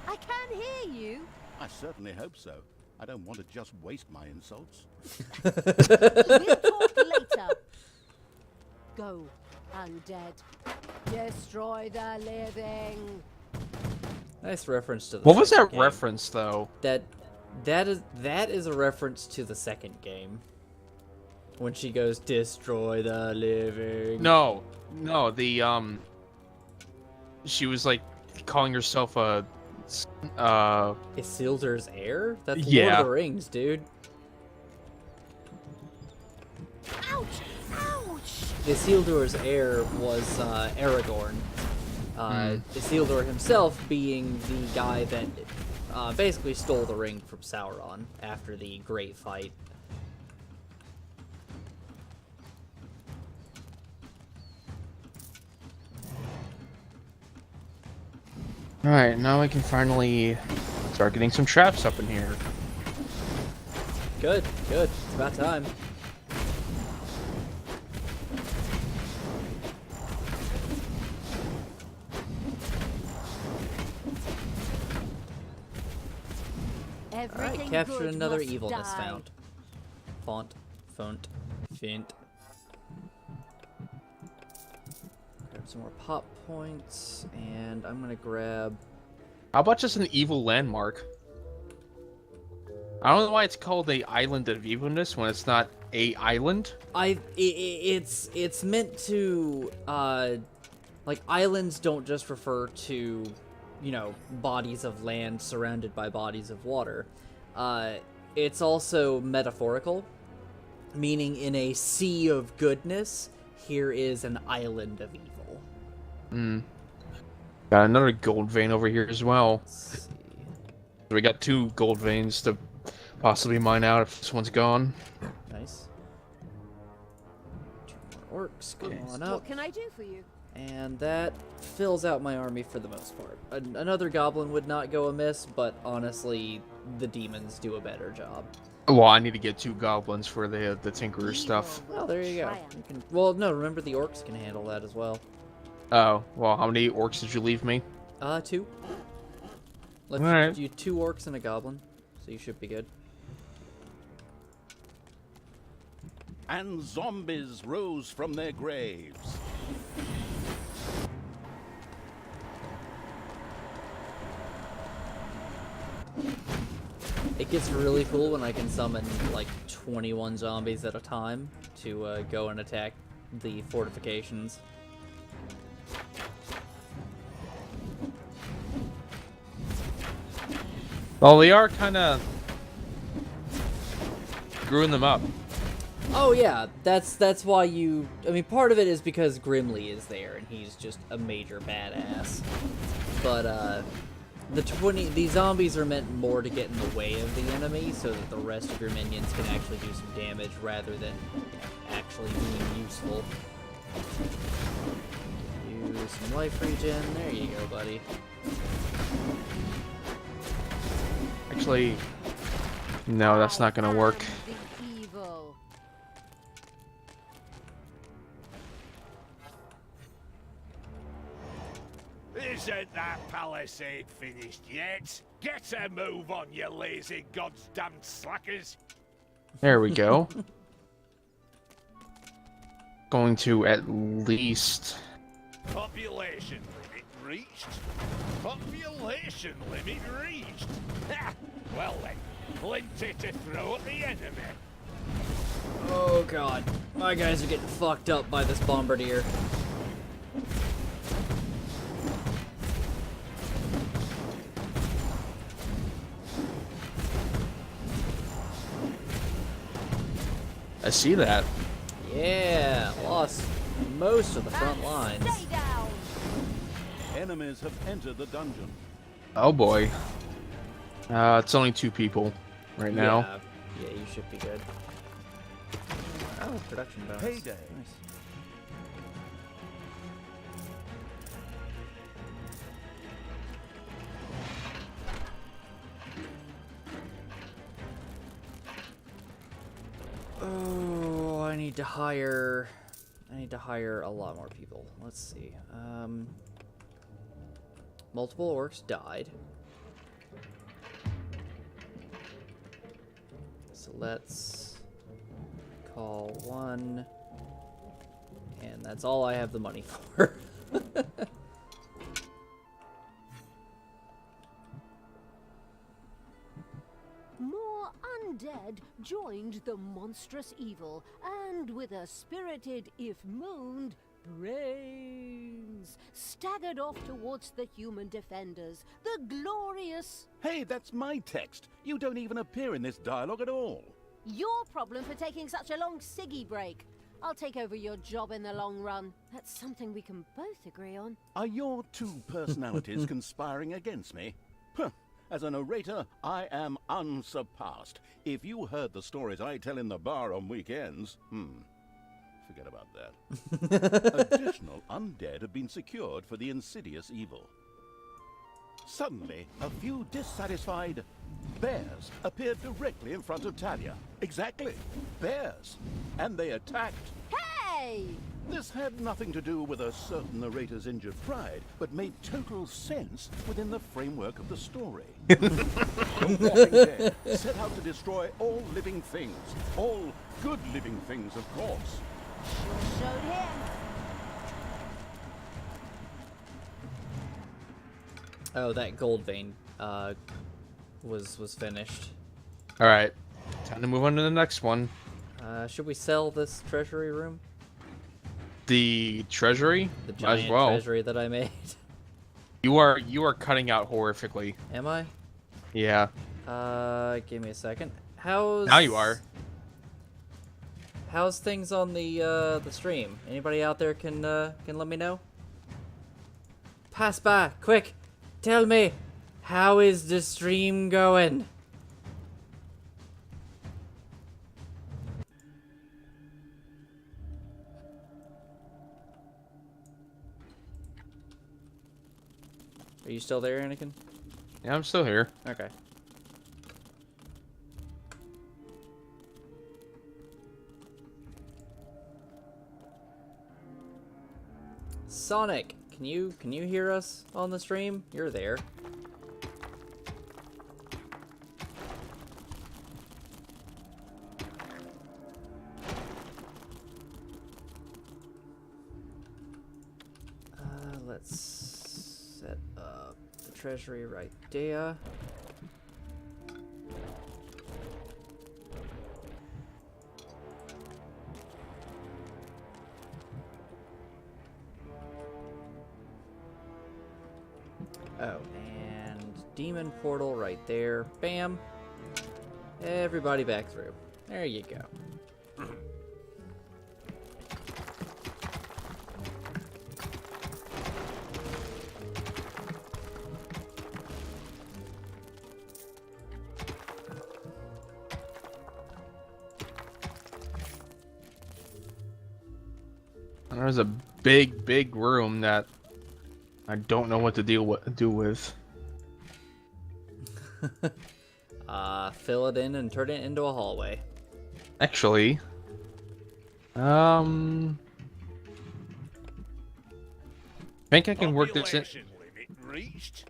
I can't hear you. I certainly hope so. I don't want to just waste my insults. We'll talk later. Go, undead. Destroy the living. Nice reference to the What was second that game. reference though? That is a reference to the second game. When she goes, destroy the living. No, she was like calling herself a Isildur's heir? That's Lord Yeah. of the Rings, dude. Ouch! Ouch! Isildur's heir was Aragorn. Isildur himself being the guy that basically stole the ring from Sauron after the Great Fight. Alright, now I can finally start getting some traps up in here. Good, good. It's about time. Everything Alright, captured good another must evilness die. found. Font. Fint. Grab some more pop points, and I'm gonna grab... How about just an evil landmark? I don't know why it's called the Island of Evilness when it's not a island. It's meant to, like, islands don't just refer to, you know, bodies of land surrounded by bodies of water. It's also metaphorical, Meaning in a sea of goodness, here is an island of evil. Got another gold vein over here as well. Let's see. We got 2 gold veins to possibly mine out if this one's gone. Nice. 2 more orcs, come on up. What can I do for you? And that fills out my army for the most part. Another goblin would not go amiss, but honestly, the demons do a better job. Well, I need to get 2 goblins for the Tinkerer stuff. Oh, there you go. You can, well, no, remember the orcs can handle that as well. Oh, well, how many orcs did you leave me? 2. Let's Alright. do 2 orcs and a goblin, so you should be good. And zombies rose from their graves. It gets really cool when I can summon like 21 zombies at a time to go and attack the fortifications. Well, they are kind of screwing them up. Oh yeah, that's why you. I mean, part of it is because Grimly is there and he's just a major badass. But these zombies are meant more to get in the way of the enemy, so that the rest of your minions can actually do some damage rather than actually being useful. Use some life regen. There you go, buddy. Actually, no, that's not gonna work. The evil. Isn't that palisade finished yet? Get a move on, you lazy goddamn slackers! There we go. Going to at least... Population limit reached? Population limit reached? Ha! Well then, plenty to throw at the enemy. Oh god, my guys are getting fucked up by this bombardier. I see that. Yeah, lost most of the front lines. Stay down. Enemies have entered the dungeon. Oh boy. It's only 2 people right now. Yeah, you should be good. Oh, production bonus. Payday. Nice. Oh, I need to hire a lot more people. Let's see. Multiple orcs died. So let's call 1. And that's all I have the money for. More undead joined the monstrous evil, and with a spirited, if moaned, brains staggered off towards the human defenders, the glorious... Hey, that's my text. You don't even appear in this dialogue at all. Your problem for taking such a long ciggy break. I'll take over your job in the long run. That's something we can both agree on. Are your 2 personalities conspiring against me? Huh. As a narrator, I am unsurpassed. If you heard the stories I tell in the bar on weekends, forget about that. Additional undead have been secured for the insidious evil. Suddenly, a few dissatisfied bears appeared directly in front of Talia. Exactly, bears. And they attacked. Hey! This had nothing to do with a certain narrator's injured pride, but made total sense within the framework of the story. The Walking Dead set out to destroy all living things. All good living things, of course. Sure showed him. Oh, that gold vein was finished. All right, time to move on to the next one. Should we sell this treasury room? The treasury? The Might giant as well. treasury that I made. You are cutting out horrifically. Am I? Yeah. Give me a second. How's... Now you are. how's things on the stream? Anybody out there can let me know? Pass by, quick! Tell me, how is the stream going? Are you still there, Anakin? Yeah, I'm still here. Okay. Sonic, can you hear us on the stream? You're there. Let's set up the treasury right there. Oh, and demon portal right there. Bam. Everybody back through. There you go. And there's a big room that I don't know what to do with. Fill it in and turn it into a hallway. Actually, I think I can work this in. Population limit reached.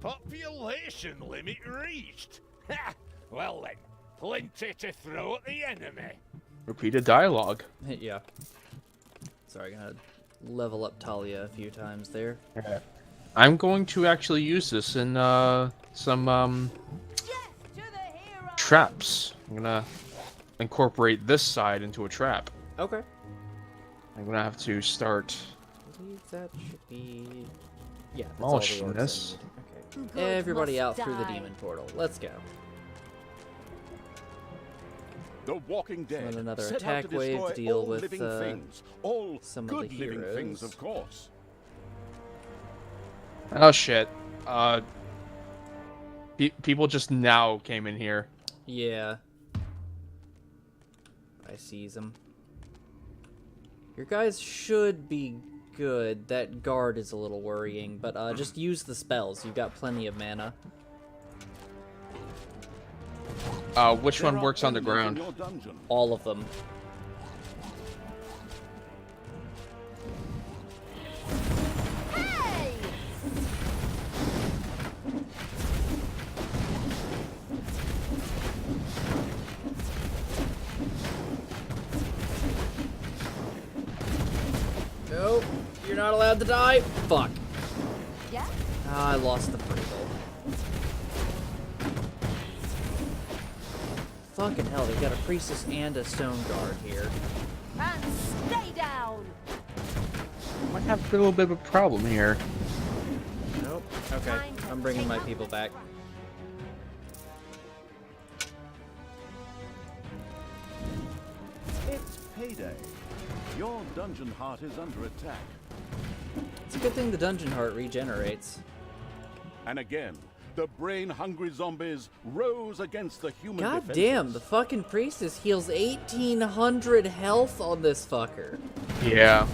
Population limit reached. Ha! Well then, plenty to throw at the enemy. Repeated dialogue. Yeah. Sorry, gonna level up Talia a few times there. Yeah. I'm going to actually use this in some traps. I'm gonna incorporate this side into a trap. Okay. I'm gonna have to start I believe that should be... Yeah, that's all the demolishing orcs this. I need. Okay. Good Everybody must out through the die. demon portal. Let's go. The Walking Dead And another set out attack to wave destroy to deal all with, living things, all some of the good living things, heroes. of course. Oh shit. People just now came in here. Yeah. I sees them. Your guys should be good. That guard is a little worrying, but just use the spells. You've got plenty of mana. Which one There are works on the enemies in ground? your dungeon. All of them. Hey! Nope. You're not allowed to die. Fuck. Yeah? Ah, I lost the free roll. Fucking hell, they got a priestess and a stone guard here. And stay down! Might have a little bit of a problem here. Nope. Okay, I'm bringing my people back. It's payday. Your dungeon heart is under attack. It's a good thing the dungeon heart regenerates. And again, the brain-hungry zombies rose against the human God defenses. damn, the fucking priestess heals 1,800 health on this fucker. Yeah.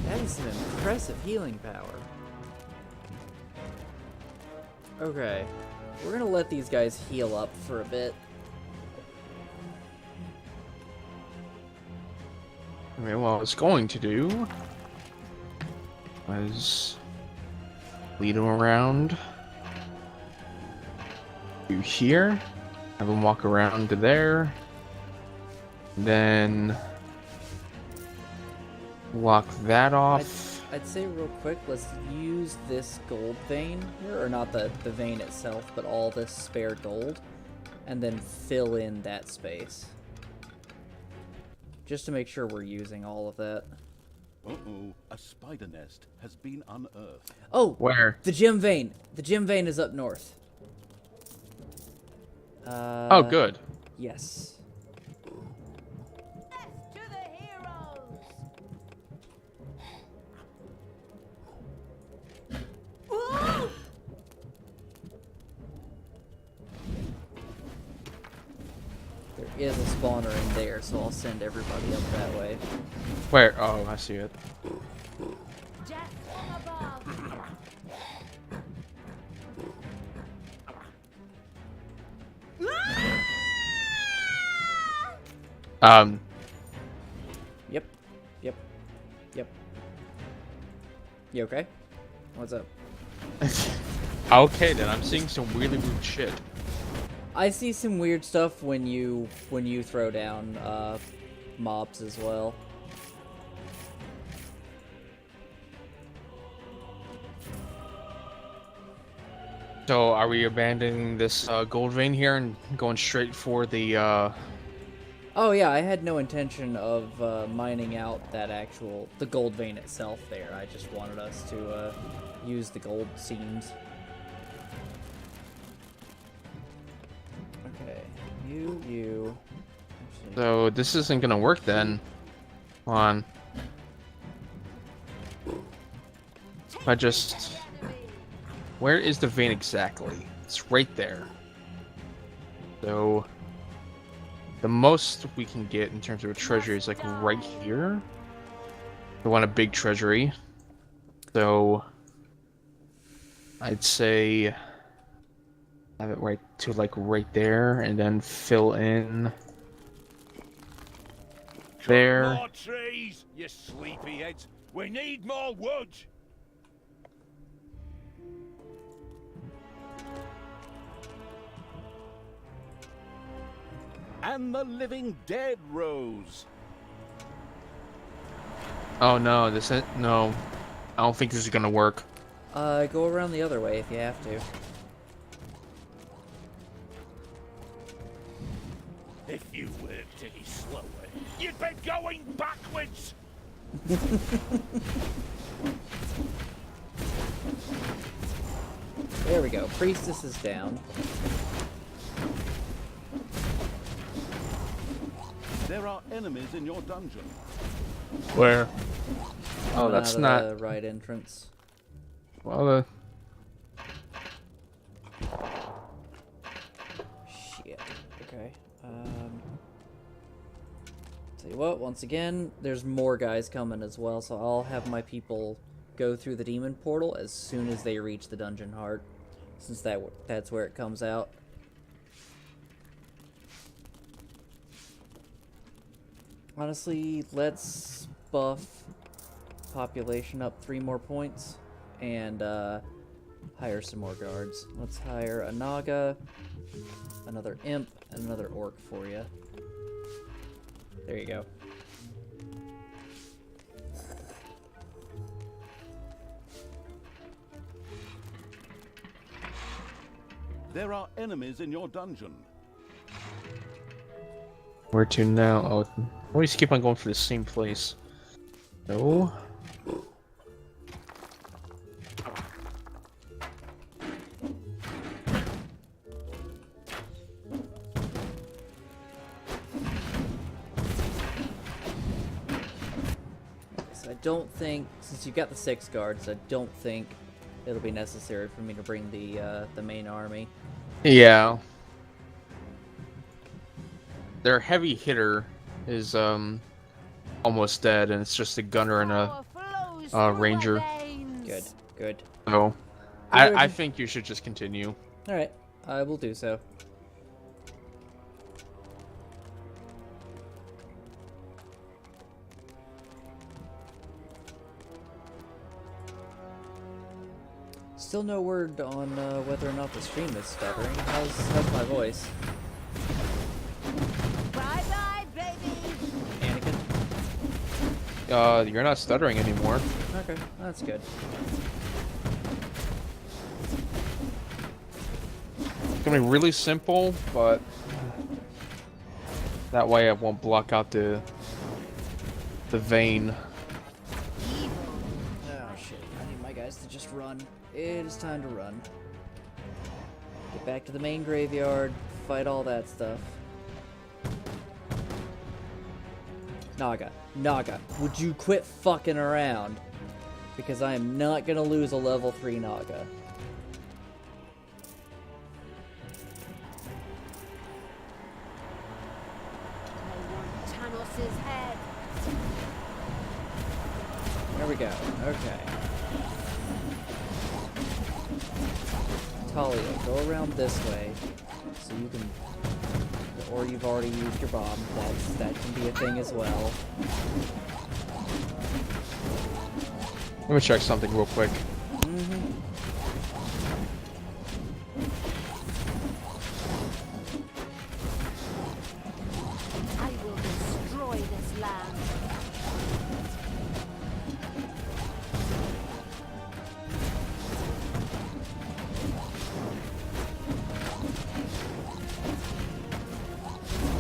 That is some impressive healing power. Okay, we're gonna let these guys heal up for a bit. I mean, what I was going to do was lead him around to here, have him walk around to there, then lock that off. I'd say real quick, let's use this gold vein here, or not the vein itself, but all this spare gold, and then fill in that space. Just to make sure we're using all of that. Uh-oh, a spider nest has been unearthed. Oh! Where? The gem vein! The gem vein is up north. Oh, good. Yes. Death to the heroes! Ooh! There is a spawner in there, so I'll send everybody up that way. Where? Oh, I see it. Death from above! Um, Yep. Yep. Yep. You okay? What's up? okay then, I'm seeing some really weird shit. I see some weird stuff when you throw down mobs as well. So, are we abandoning this gold vein here and going straight for the Oh yeah, I had no intention of mining out the gold vein itself there. I just wanted us to use the gold seams. Okay, you. Actually, So this isn't gonna work then. Hold on. If I just... Where is the vein exactly? It's right there. So... The most we can get in terms of a treasury is like right here. We want a big treasury. So... I'd say... Have it right to like right there and then fill in... There. More trees, you sleepyheads. We need more wood. And the living dead rose. Oh no, no. I don't think this is gonna work. go around the other way if you have to. If you worked any slower, you'd be going backwards. There we go. Priestess is down. There are enemies in your dungeon. Where? Oh, Coming that's out of not... the right entrance. Well, Shit. Okay. Tell you what, once again, there's more guys coming as well, so I'll have my people go through the demon portal as soon as they reach the dungeon heart, since that's where it comes out. Honestly, let's buff population up 3 more points and hire some more guards. Let's hire a Naga, another Imp, and another Orc for you. There you go. There are enemies in your dungeon. where to now? Oh, always keep on going for the same place. No. So I don't think, since you've got the 6 guards, I don't think it'll be necessary for me to bring the main army. Yeah. Their heavy hitter is almost dead, and it's just a gunner and a ranger. Good, good. So, Good. I think you should just continue. Alright, I will do so. Still no word on whether or not the stream is stuttering. How's my voice? Bye bye, baby! Anakin? You're not stuttering anymore. Okay, that's good. It's gonna be really simple, but that way I won't block out the vein. Oh shit, I need my guys to just run. It is time to run. Get back to the main graveyard, fight all that stuff. Naga, would you quit fucking around? Because I am not gonna lose a level 3 Naga. I want Tanos's head. There we go. Okay. Talia, go around this way, so you can, or you've already used your bomb. That can be a thing as well. Let me check something real quick. I will destroy this land.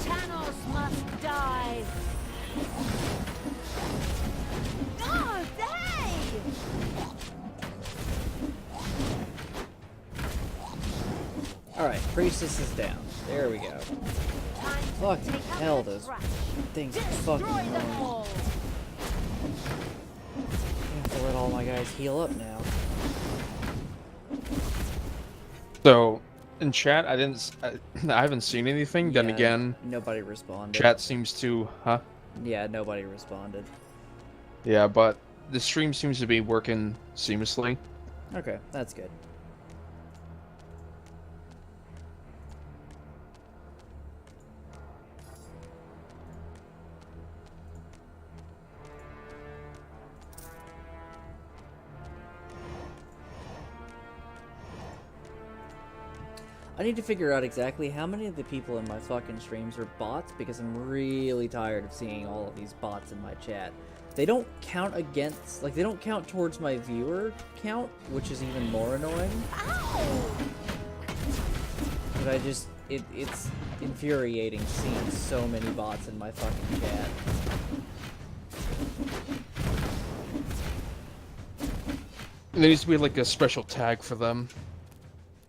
Tanos must die. Oh, they! Alright, Priestess is down. There we go. Time to Fucking take up hell, the those trash. things are Destroy fucking them annoying. all. I have to let all my guys heal up now. So, in chat, I haven't seen anything. Then Yeah, again, nobody responded. chat seems to, Yeah, nobody responded. Yeah, but the stream seems to be working seamlessly. Okay, that's good. I need to figure out exactly how many of the people in my fucking streams are bots, because I'm really tired of seeing all of these bots in my chat. They don't count against, like, they don't count towards my viewer count, which is even more annoying. But it's infuriating seeing so many bots in my fucking chat. There needs to be like a special tag for them.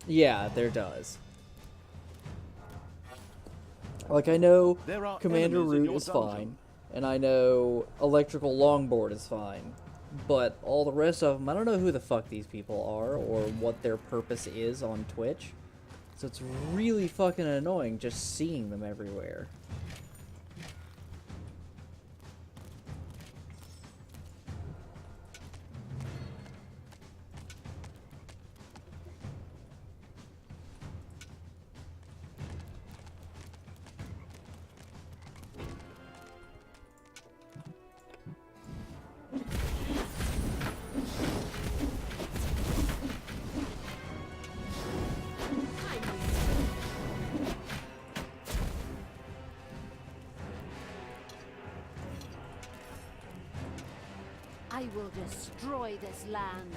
Yeah, there does. Like, I know There are Commander enemies in Root your is dungeon. fine, and I know Electrical Longboard is fine, but all the rest of them, I don't know who the fuck these people are, or what their purpose is on Twitch, so it's really fucking annoying just seeing them everywhere. I will destroy this land.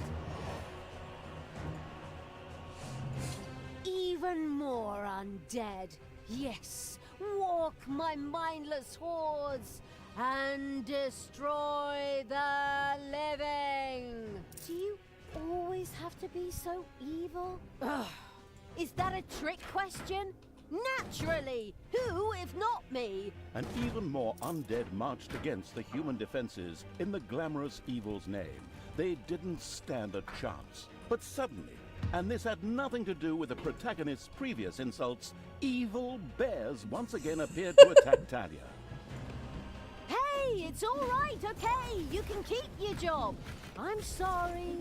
Even more undead. Yes, walk my mindless hordes and destroy the living. Do you always have to be so evil? Ugh. Is that a trick question? Naturally! Who, if not me? And even more undead marched against the human defenses in the glamorous evil's name. They didn't stand a chance. But suddenly, and this had nothing to do with the protagonist's previous insults, evil bears once again appeared to attack Talia. Hey, it's all right, okay? You can keep your job. I'm sorry.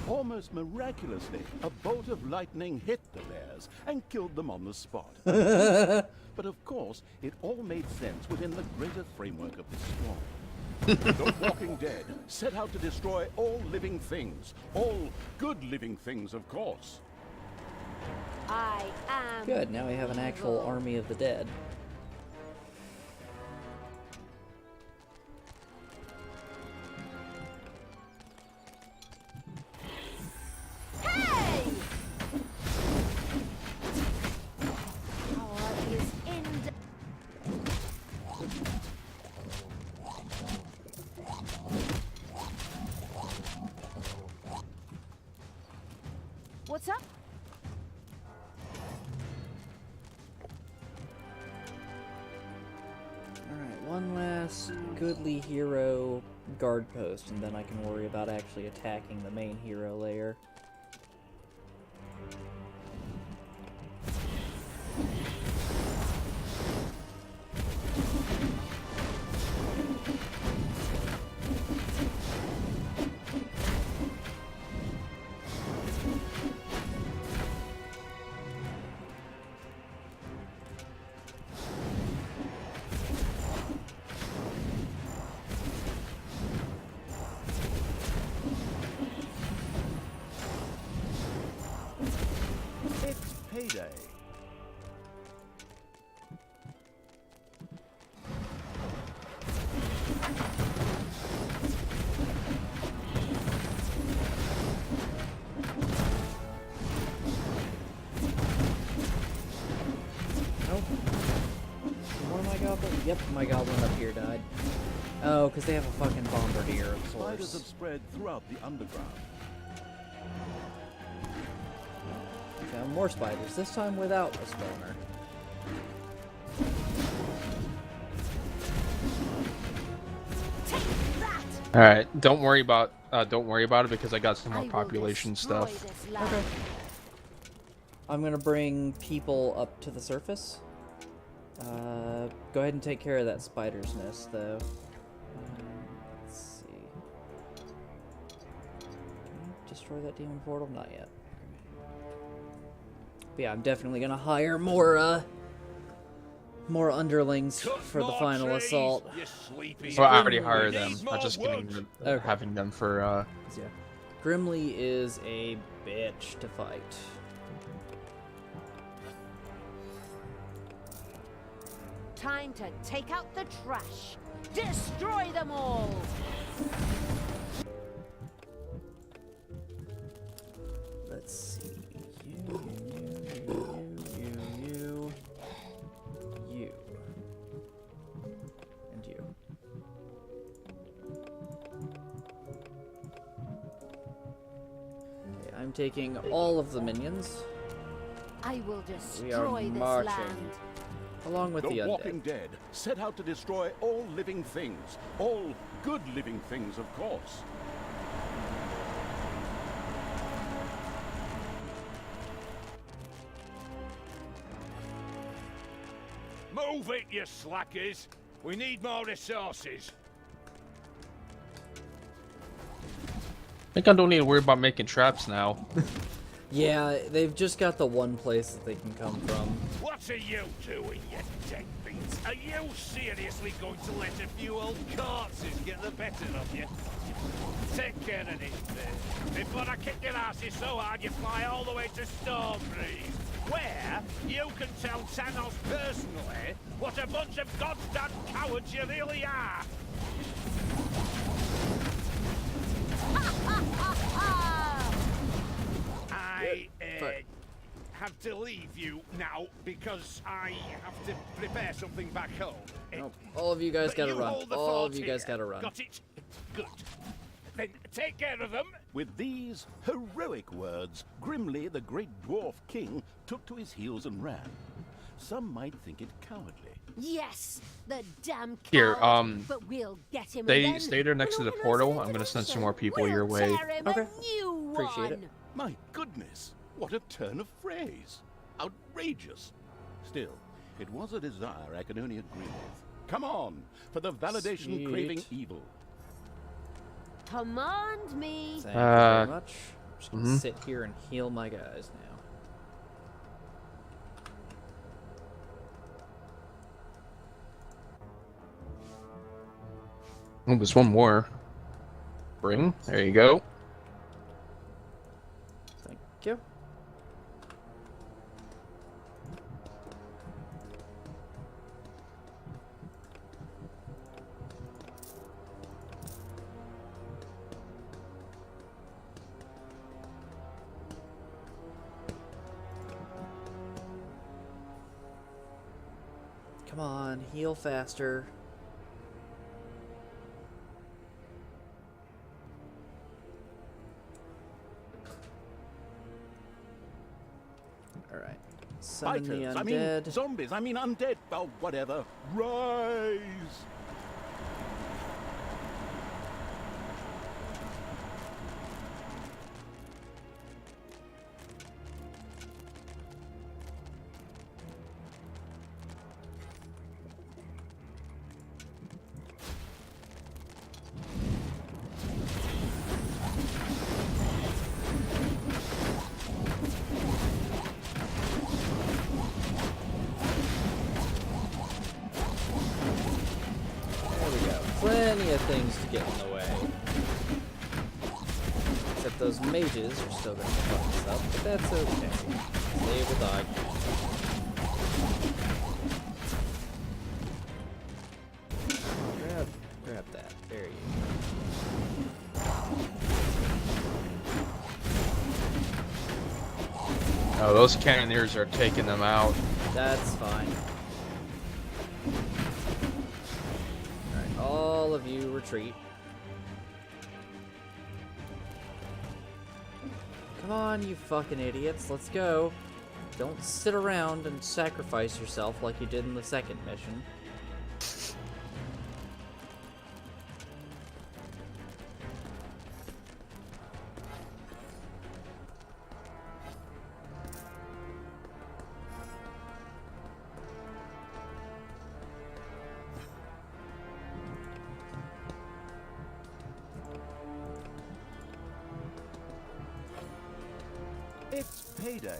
Almost miraculously, a bolt of lightning hit the bears and killed them on the spot. But of course, it all made sense within the greater framework of the storm. The Walking Dead set out to destroy all living things. All good living things, of course. I am. Good, now we have an actual evil. army of the dead. Hey! Power is in. What's up? goodly hero guard post, and then I can worry about actually attacking the main hero layer. It's payday. Nope. One of my goblins? Yep, my goblin up here died. Oh, because they have a fucking bombardier, of Spiders have course. spread throughout the underground. Found more spiders, this time without a spawner. All right, don't worry about it because I got some more I will population destroy stuff. this land. Okay. I'm gonna bring people up to the surface. Go ahead and take care of that spider's nest, though. Let's see. Can I destroy that demon portal? Not yet. But yeah, I'm definitely gonna hire more underlings Cut for the more final trees, assault. you sleepy Well, I head. already We hired them. need I'm more just wood. getting Okay. having them for Yeah. Grimly is a bitch to fight. Time to take out the trash. Destroy them all. Let's see. You. And you. Okay, I'm taking all of the minions, I will We are destroy this marching. land. along with the The undead. Walking Dead set out to destroy all living things. All good living things, of course. Move it, you slackers. We need more resources. I think I don't need to worry about making traps now. Yeah, they've just got the one place that they can come from. What are you doing, you deadbeats? Are you seriously going to let a few old corpses get the better of you? Take care of this bit. Before I kick your asses so hard you fly all the way to Stormbreeze, where you can tell Thanos personally what a bunch of goddamn cowards you really are. I have to leave you now because I have to prepare something back home. Nope. All of you guys But gotta you run. hold the All fort of you guys here. gotta run. Got it? Good. Then take care of them. With these heroic words, Grimly, the great dwarf king, took to his heels and ran. Some might think it cowardly. Yes, the damn Here, coward, but we'll get him Stay again. there next to the portal. I'm gonna send some more people your way. We'll tear him Okay. a new Appreciate it. one. My goodness, what a turn of phrase. Outrageous. Still, it was a desire I could only agree with. Come on, for the validation-craving Sweet. evil. Command me. Thank you very much. I'm just gonna mhm. sit here and heal my guys now. Oh, there's one more. Bring. There you go. Thank you. Come on, heal faster. Alright. Summon the Fighters, undead. zombies, undead, oh, whatever. Rise! things to get in the way. Except those mages are still gonna fuck us up, but that's okay. They will die. Grab that. There you go. Oh, those cannoneers are taking them out. That's fine. Alright, all of you retreat. Come on, you fucking idiots, let's go. Don't sit around and sacrifice yourself like you did in the second mission. It's payday.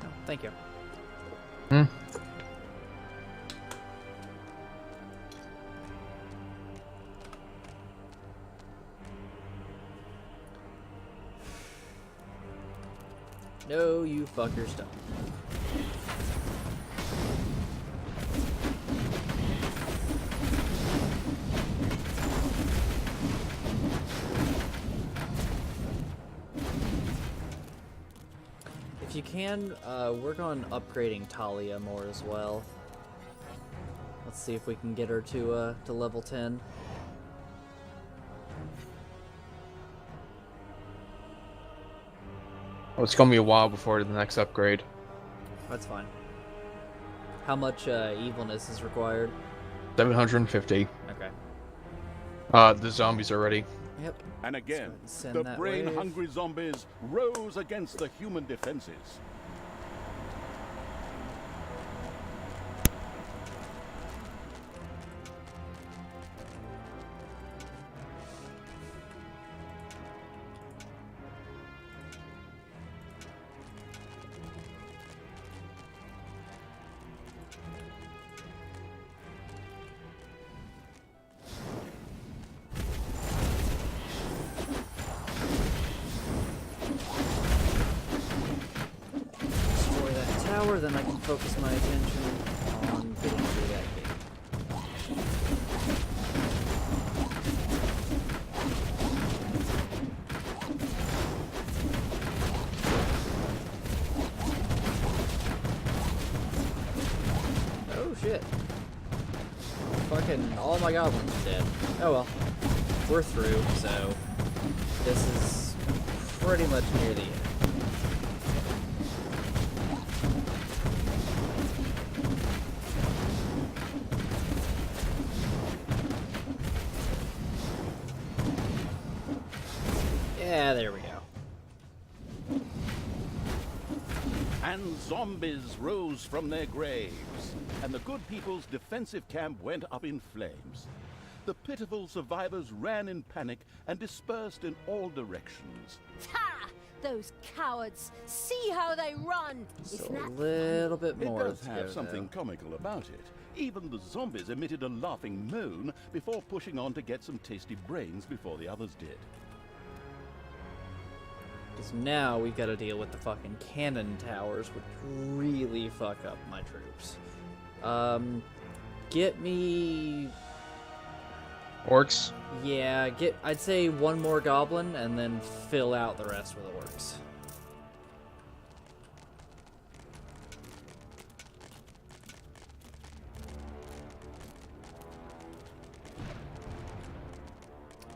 Oh, thank you. Hmm. No, you fuckers don't. If you can, work on upgrading Talia more as well. Let's see if we can get her to level 10. Oh, it's gonna be a while before the next upgrade. That's fine. How much evilness is required? 750. Okay. The zombies are ready. Yep. And again, Let's go ahead and send the that brain-hungry zombies rose against the human defenses. Destroy that tower, then I can focus my attention on getting through that gate. Oh shit. Fucking all my goblins are dead. Oh well. We're through, so this is pretty much near the end. Yeah, there we go. And zombies rose from their graves, and the good people's defensive camp went up in flames. The pitiful survivors ran in panic and dispersed in all directions. Ha! Those cowards! See how they run! So Isn't a that little bit It more does to have go, something though. comical about it. Even the zombies emitted a laughing moan before pushing on to get some tasty brains before the others did. Because now we gotta deal with the fucking cannon towers, which really fuck up my troops. Get me... Orcs? Yeah, I'd say one more goblin, and then fill out the rest with orcs.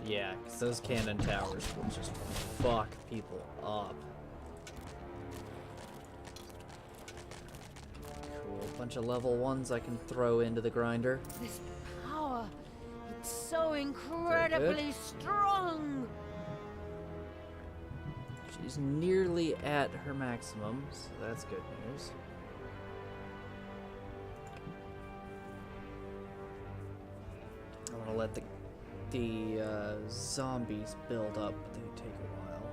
Yeah, because those cannon towers will just fuck people up. Cool, bunch of level 1s I can throw into the grinder. this power? It's so incredibly strong! She's nearly at her maximum, so that's good news. I want to let the zombies build up, but they take a while.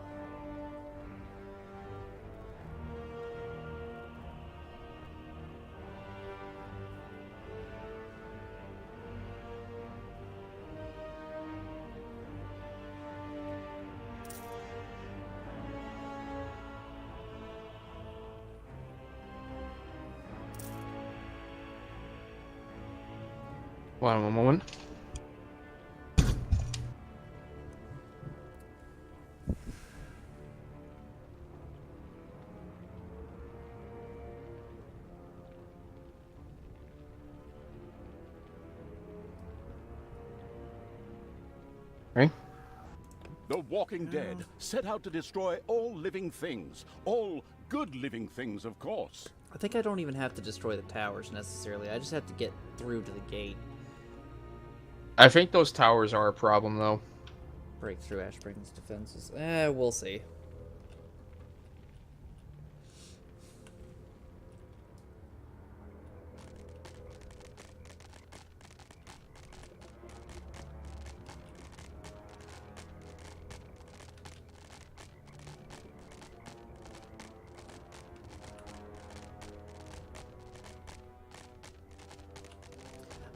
One moment. Right? The Walking Dead set out to destroy all living things. All good living things, of course. I think I don't even have to destroy the towers necessarily. I just have to get through to the gate. I think those towers are a problem, though. Break through Ashburn's defenses. We'll see.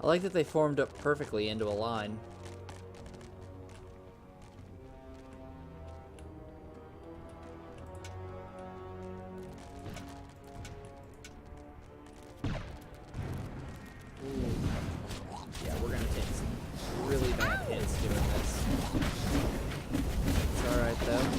I like that they formed up perfectly into a line. Yeah, we're gonna take some really bad hits doing this. It's alright though.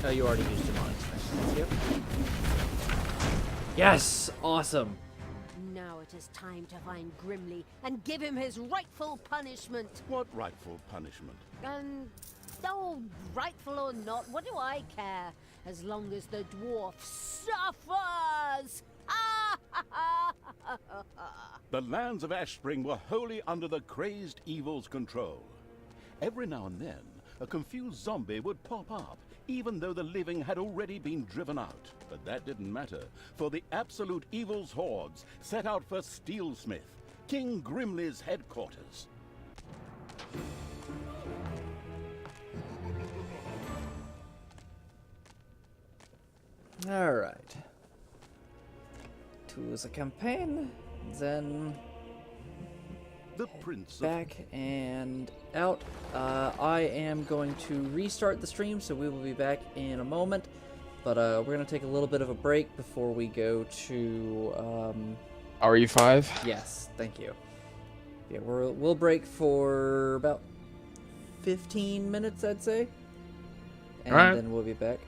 Oh, you already used demonic strength. Yep. Yes! Awesome! Now it is time to find Grimly and give him his rightful punishment. What rightful punishment? Oh, rightful or not, what do I care? As long as the dwarf suffers! The lands of Ashspring were wholly under the crazed evil's control. Every now and then, a confused zombie would pop up, even though the living had already been driven out. But that didn't matter, for the absolute evil's hordes set out for Steelsmith, King Grimly's headquarters. Alright. Choose a campaign, then The Prince of... back and out. I am going to restart the stream, so we will be back in a moment. But we're going to take a little bit of a break before we go to... RE5? Yes, thank you. Yeah, we'll break for about 15 minutes, I'd say. And Alright. then we'll be back.